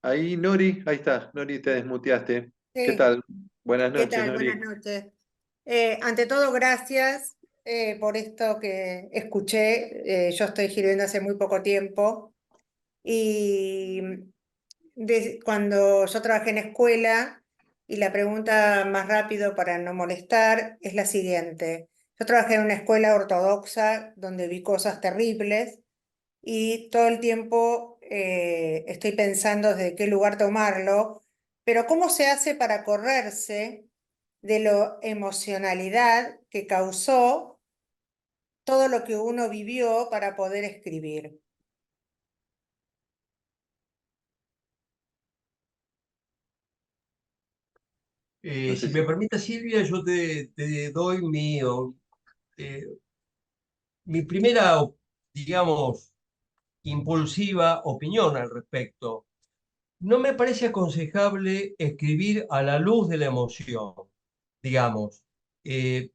Ahí, Nori, ahí está, Nori, te desmuteaste. ¿Qué Sí, tal? Buenas ¿qué noches, tal? Buenas Nori. noches. Ante todo, gracias por esto que escuché. Yo estoy escribiendo hace muy poco tiempo y cuando yo trabajé en escuela, y la pregunta más rápido para no molestar es la siguiente. Yo trabajé en una escuela ortodoxa donde vi cosas terribles y todo el tiempo estoy pensando desde qué lugar tomarlo, pero ¿cómo se hace para correrse de la emocionalidad que causó todo lo que uno vivió para poder escribir? No sé Si si. me permite, Silvia, yo te doy eh, mi primera, digamos, impulsiva opinión al respecto. No me parece aconsejable escribir a la luz de la emoción, digamos. Eh,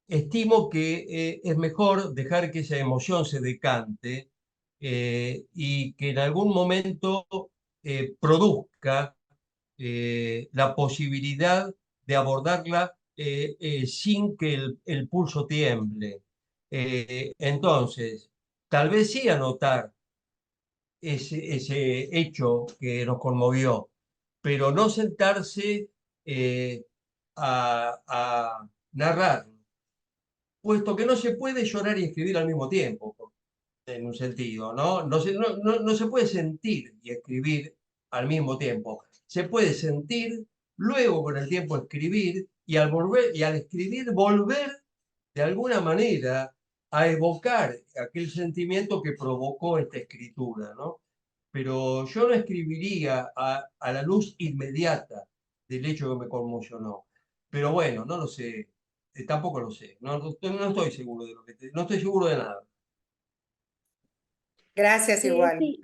Estimo que es mejor dejar que esa emoción se decante, y que en algún momento produzca la posibilidad de abordarla sin que el pulso tiemble. Entonces, tal vez sí anotar ese hecho que nos conmovió, pero no sentarse a narrar. puesto que no se puede llorar y escribir al mismo tiempo, en un sentido, ¿no? No se puede sentir y escribir al mismo tiempo. Se puede sentir, luego con el tiempo escribir, y al volver, y al escribir volver de alguna manera a evocar aquel sentimiento que provocó esta escritura, ¿no? Pero yo no escribiría a la luz inmediata del hecho que me conmocionó. Pero bueno, no lo sé, tampoco lo sé, no estoy seguro de no estoy seguro de nada. Gracias igual. Sí,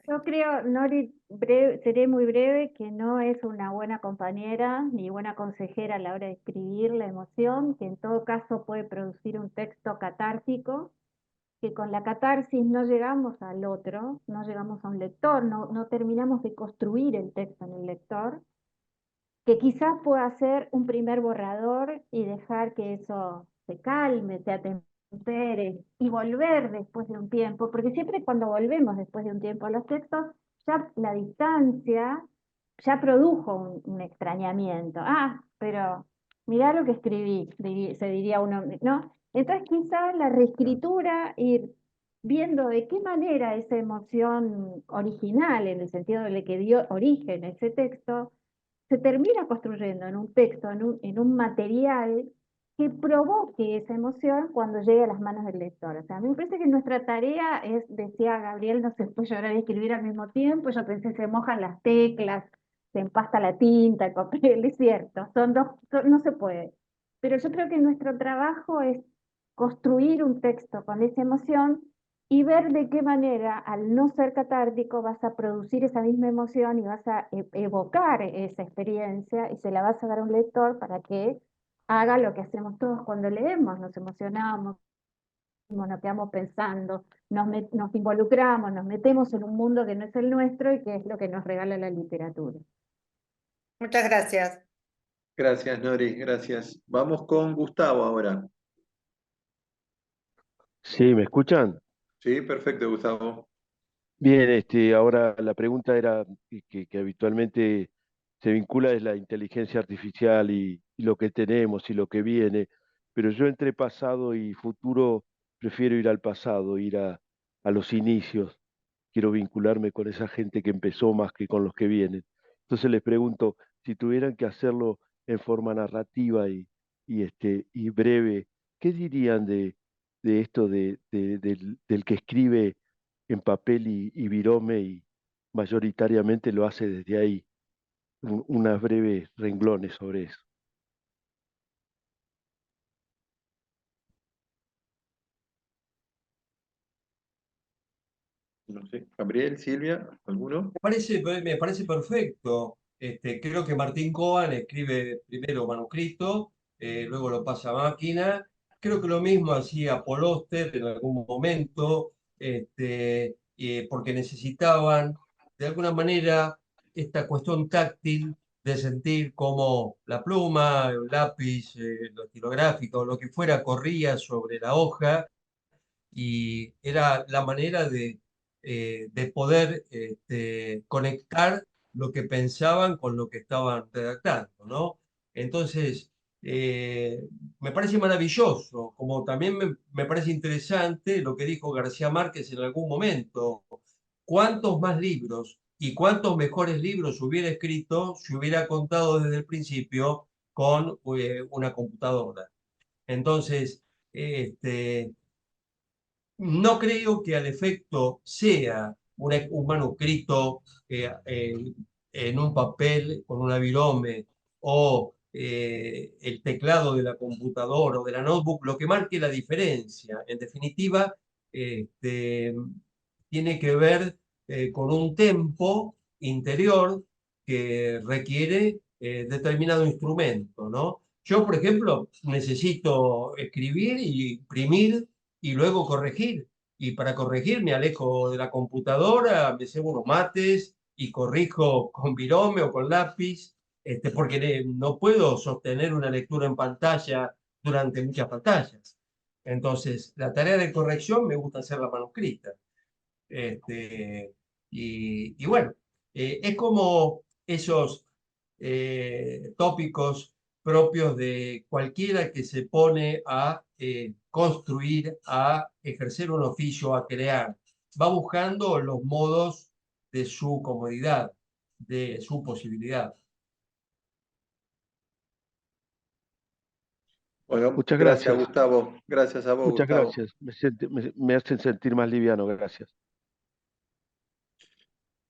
yo creo, Nori, seré muy breve, que no es una buena compañera ni buena consejera a la hora de escribir la emoción, que en todo caso puede producir un texto catártico, que con la catarsis no llegamos al otro, no llegamos a un lector, no terminamos de construir el texto en el lector, que quizás pueda ser un primer borrador y dejar que eso se calme, se atempere y volver después de un tiempo, porque siempre cuando volvemos después de un tiempo a los textos, ya la distancia ya produjo un extrañamiento. Ah, pero mirá lo que escribí, se diría uno, ¿no? Entonces quizás la reescritura, ir viendo de qué manera esa emoción original, en el sentido de que dio origen a ese texto, se termina construyendo en un texto, en un material que provoque esa emoción cuando llegue a las manos del lector. O sea, a mí me parece que nuestra tarea es, decía Gabriel, no se puede llorar y escribir al mismo tiempo, yo pensé, se mojan las teclas, se empasta la tinta, el papel, es cierto, son dos, no se puede. Pero yo creo que nuestro trabajo es construir un texto con esa emoción y ver de qué manera, al no ser catártico, vas a producir esa misma emoción y vas a evocar esa experiencia y se la vas a dar a un lector para que haga lo que hacemos todos cuando leemos, nos emocionamos, nos quedamos pensando, nos involucramos, nos metemos en un mundo que no es el nuestro y que es lo que nos regala la literatura. Muchas gracias. Gracias, Nori, gracias. Vamos con Gustavo ahora. Sí, ¿me escuchan? Sí, perfecto, Gustavo. Bien, ahora la pregunta era que habitualmente se vincula es la inteligencia artificial y lo que tenemos y lo que viene, pero yo entre pasado y futuro prefiero ir al pasado, ir a los inicios. Quiero vincularme con esa gente que empezó más que con los que vienen. Entonces les pregunto, si tuvieran que hacerlo en forma narrativa y breve, ¿qué dirían de esto del que escribe en papel y virome y mayoritariamente lo hace desde ahí? Unas breves renglones sobre eso. No sé, Gabriel, Silvia, ¿alguno? Me parece perfecto. Creo que Martín Coan escribe primero manuscrito, luego lo pasa a máquina. Creo que lo mismo hacía Paul Auster en algún momento, porque necesitaban de alguna manera esta cuestión táctil de sentir cómo la pluma, el lápiz, lo estilográfico, lo que fuera, corría sobre la hoja y era la manera de poder conectar lo que pensaban con lo que estaban redactando, ¿no? Entonces, me parece maravilloso, como también me parece interesante lo que dijo García Márquez en algún momento. ¿Cuántos más libros y cuántos mejores libros hubiera escrito si hubiera contado desde el principio con una computadora? Entonces, no creo que al efecto sea un manuscrito en un papel con una virome o el teclado de la computadora o de la notebook lo que marque la diferencia. En definitiva, tiene que ver con un tempo interior que requiere determinado instrumento, ¿no? Yo, por ejemplo, necesito escribir y imprimir y luego corregir. Y para corregir me alejo de la computadora, me cebo unos mates y corrijo con virome o con lápiz, porque no puedo sostener una lectura en pantalla durante muchas pantallas. Entonces, la tarea de corrección me gusta hacerla manuscrita. Y bueno, es como esos tópicos propios de cualquiera que se pone a construir, a ejercer un oficio, a crear. Va buscando los modos de su comodidad, de su posibilidad. Bueno, Muchas gracias, gracias. Gustavo. Gracias a vos, Muchas Gustavo. gracias. Me hacen sentir más liviano, gracias.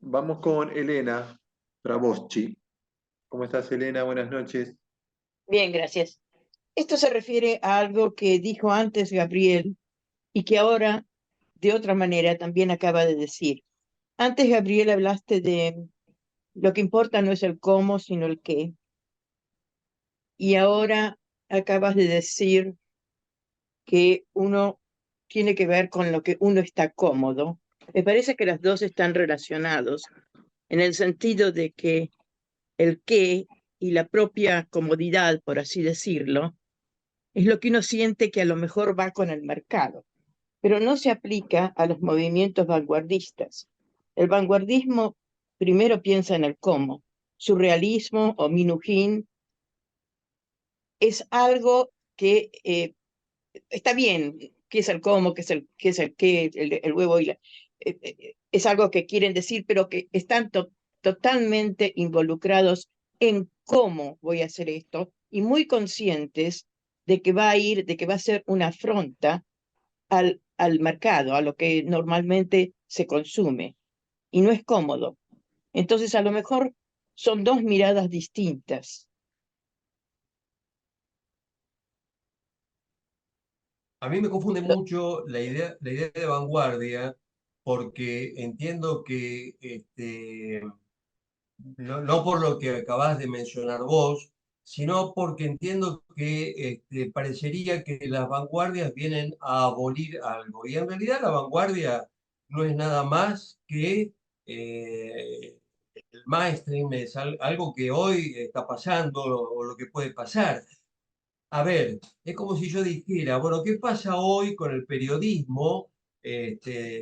Vamos con Elena Traboschi. ¿Cómo estás, Elena? Buenas noches. Bien, gracias. Esto se refiere a algo que dijo antes Gabriel y que ahora, de otra manera, también acaba de decir. Antes, Gabriel, hablaste de lo que importa no es el cómo, sino el qué. Y ahora acabas de decir que uno tiene que ver con lo que uno está cómodo. Me parece que los dos están relacionados en el sentido de que el qué y la propia comodidad, por así decirlo, es lo que uno siente que a lo mejor va con el mercado, pero no se aplica a los movimientos vanguardistas. El vanguardismo primero piensa en el cómo. Surrealismo o Minujín es algo que está bien, qué es el cómo, qué es el qué, el huevo y es algo que quieren decir, pero que están totalmente involucrados en cómo voy a hacer esto y muy conscientes de que va a ir, de que va a ser una afronta al mercado, a lo que normalmente se consume, y no es cómodo. Entonces, a lo mejor son dos miradas distintas. A mí me confunde mucho la idea de vanguardia, porque entiendo que no por lo que acabas de mencionar vos, sino porque entiendo que parecería que las vanguardias vienen a abolir algo. Y en realidad la vanguardia no es nada más que el mainstream, es algo que hoy está pasando o lo que puede pasar. A ver, es como si yo dijera, bueno, ¿qué pasa hoy con el periodismo,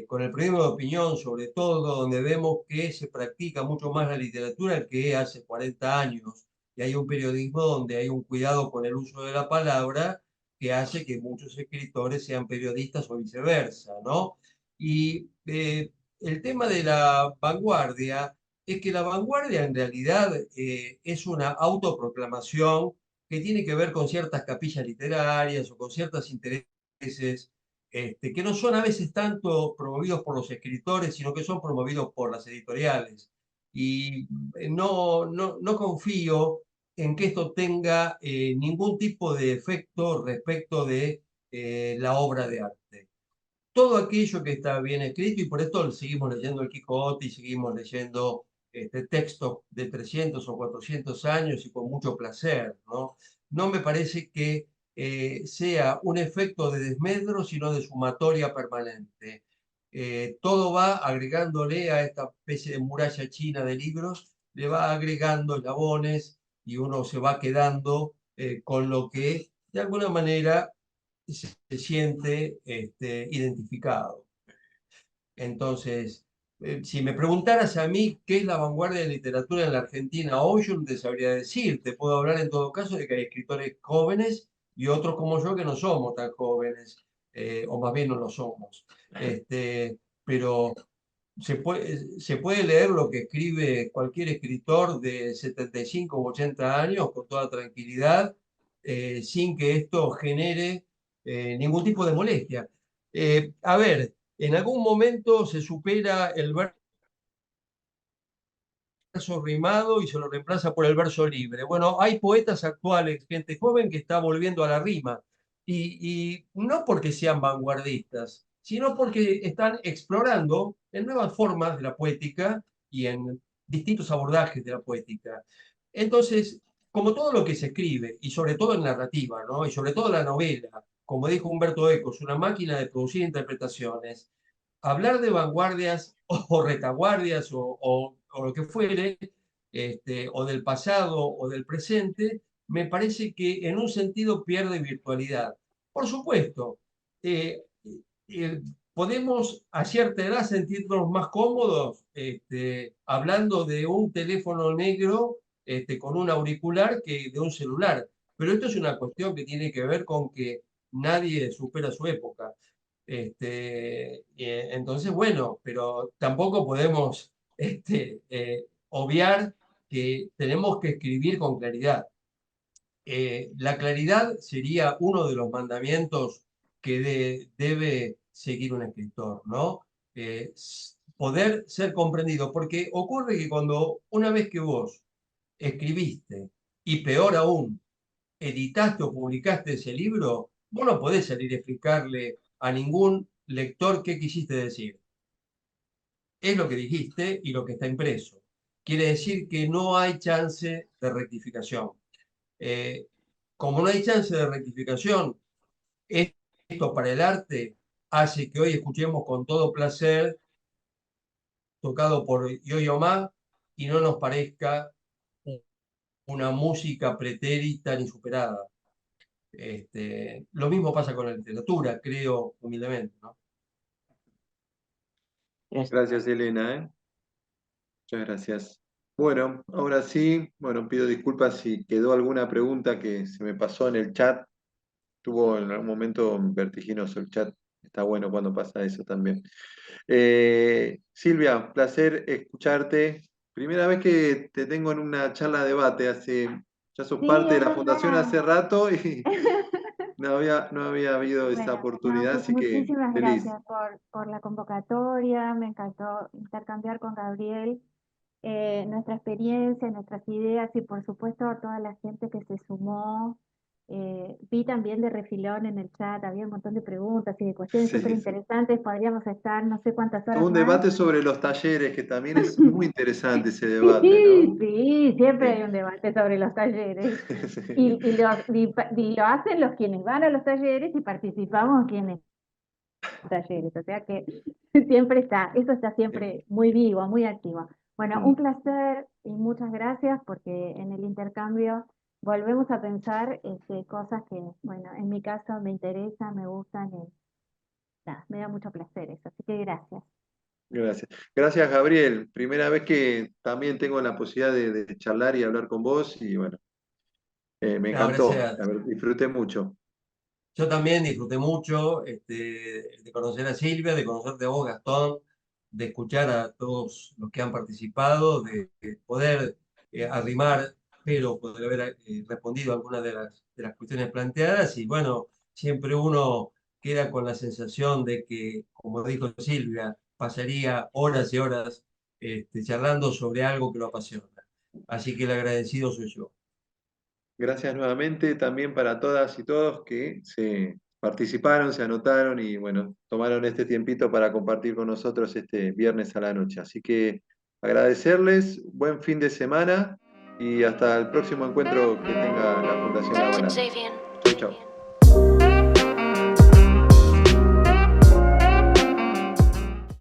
con el periodismo de opinión, sobre todo, donde vemos que se practica mucho más la literatura que hace 40 años, y hay un periodismo donde hay un cuidado con el uso de la palabra que hace que muchos escritores sean periodistas o viceversa, ¿no? Y el tema de la vanguardia es que la vanguardia en realidad es una autoproclamación que tiene que ver con ciertas capillas literarias o con ciertos intereses que no son a veces tanto promovidos por los escritores, sino que son promovidos por las editoriales. Y no confío en que esto tenga ningún tipo de efecto respecto de la obra de arte. Todo aquello que está bien escrito, y por esto seguimos leyendo el Quijote y seguimos leyendo textos de 300 o 400 años y con mucho placer, ¿no? No me parece que sea un efecto de desmedro, sino de sumatoria permanente. Todo va agregándole a esta especie de muralla china de libros, le va agregando eslabones y uno se va quedando con lo que de alguna manera se siente identificado. Entonces, si me preguntaras a mí qué es la vanguardia de la literatura en la Argentina hoy, yo no te sabría decir. Te puedo hablar en todo caso de que hay escritores jóvenes y otros como yo que no somos tan jóvenes, o más bien no lo somos. Pero se puede leer lo que escribe cualquier escritor de 75 u 80 años con toda tranquilidad, sin que esto genere ningún tipo de molestia. A ver, en algún momento se supera el verso rimado y se lo reemplaza por el verso libre. Bueno, hay poetas actuales, gente joven que está volviendo a la rima, y no porque sean vanguardistas, sino porque están explorando en nuevas formas de la poética y en distintos abordajes de la poética. Entonces, como todo lo que se escribe, y sobre todo en narrativa, ¿no? Y sobre todo la novela, como dijo Humberto Eco, es una máquina de producir interpretaciones. Hablar de vanguardias o retaguardias o lo que fuere, o del pasado o del presente, me parece que en un sentido pierde virtualidad. Por supuesto, eh, eh, podemos a cierta edad sentirnos más cómodos hablando de un teléfono negro con un auricular que de un celular. Pero esto es una cuestión que tiene que ver con que nadie supera su época. Entonces, bueno, pero tampoco podemos obviar que tenemos que escribir con claridad. La claridad sería uno de los mandamientos que debe seguir un escritor, ¿no? Poder ser comprendido, porque ocurre que cuando una vez que vos escribiste, y peor aún, editaste o publicaste ese libro, vos no podés salir a explicarle a ningún lector qué quisiste decir. Es lo que dijiste y lo que está impreso. Quiere decir que no hay chance de rectificación. Como no hay chance de rectificación, esto para el arte hace que hoy escuchemos con todo placer, tocado por Yo-Yo Ma, y no nos parezca una música pretérita ni superada. Lo mismo pasa con la literatura, creo humildemente, ¿no? Gracias. Gracias, Elena, ¿eh? Muchas gracias. Bueno, ahora sí, bueno, pido disculpas si quedó alguna pregunta que se me pasó en el chat. Tuvo en algún momento vertiginoso el chat. Está bueno cuando pasa eso también. Silvia, placer escucharte. Primera vez que te tengo en una charla de debate. Ya sos Sí, parte de es la fundación verdad. hace rato y no había habido esa Bueno, oportunidad, así que muchísimas feliz. gracias por la convocatoria. Me encantó intercambiar con Gabriel nuestra experiencia, nuestras ideas y por supuesto a toda la gente que se sumó. Vi también de refilón en el chat, había un montón de preguntas y de cuestiones súper Sí. interesantes. Podríamos estar no sé cuántas Tuvo horas un más. debate sobre los talleres, que también es muy interesante ese debate, Sí, ¿no? sí, siempre Sí. hay un debate sobre los talleres. Sí. Y lo hacen los quienes van a los talleres y participamos quienes talleres, o sea que siempre está, eso está siempre muy vivo, muy activo. Bueno, un placer y muchas gracias porque en el intercambio volvemos a pensar cosas que, bueno, en mi caso me interesan, me gustan y nada, me da mucho placer eso, así que gracias. Gracias. Gracias, Gabriel. Primera vez que también tengo la posibilidad de charlar y hablar con vos y bueno, me No, encantó. gracias. La verdad, disfruté mucho. Yo también disfruté mucho de conocer a Silvia, de conocerte a vos, Gastón, de escuchar a todos los que han participado, de poder arrimar, pero poder haber respondido a algunas de las cuestiones planteadas. Y bueno, siempre uno queda con la sensación de que, como dijo Silvia, pasaría horas y horas charlando sobre algo que lo apasiona. Así que el agradecido soy yo. Gracias nuevamente también para todas y todos que se participaron, se anotaron y bueno, tomaron este tiempito para compartir con nosotros este viernes a la noche. Así que agradecerles, buen fin de semana y hasta el próximo encuentro que tenga la Fundación La Balanza. Chau, chau.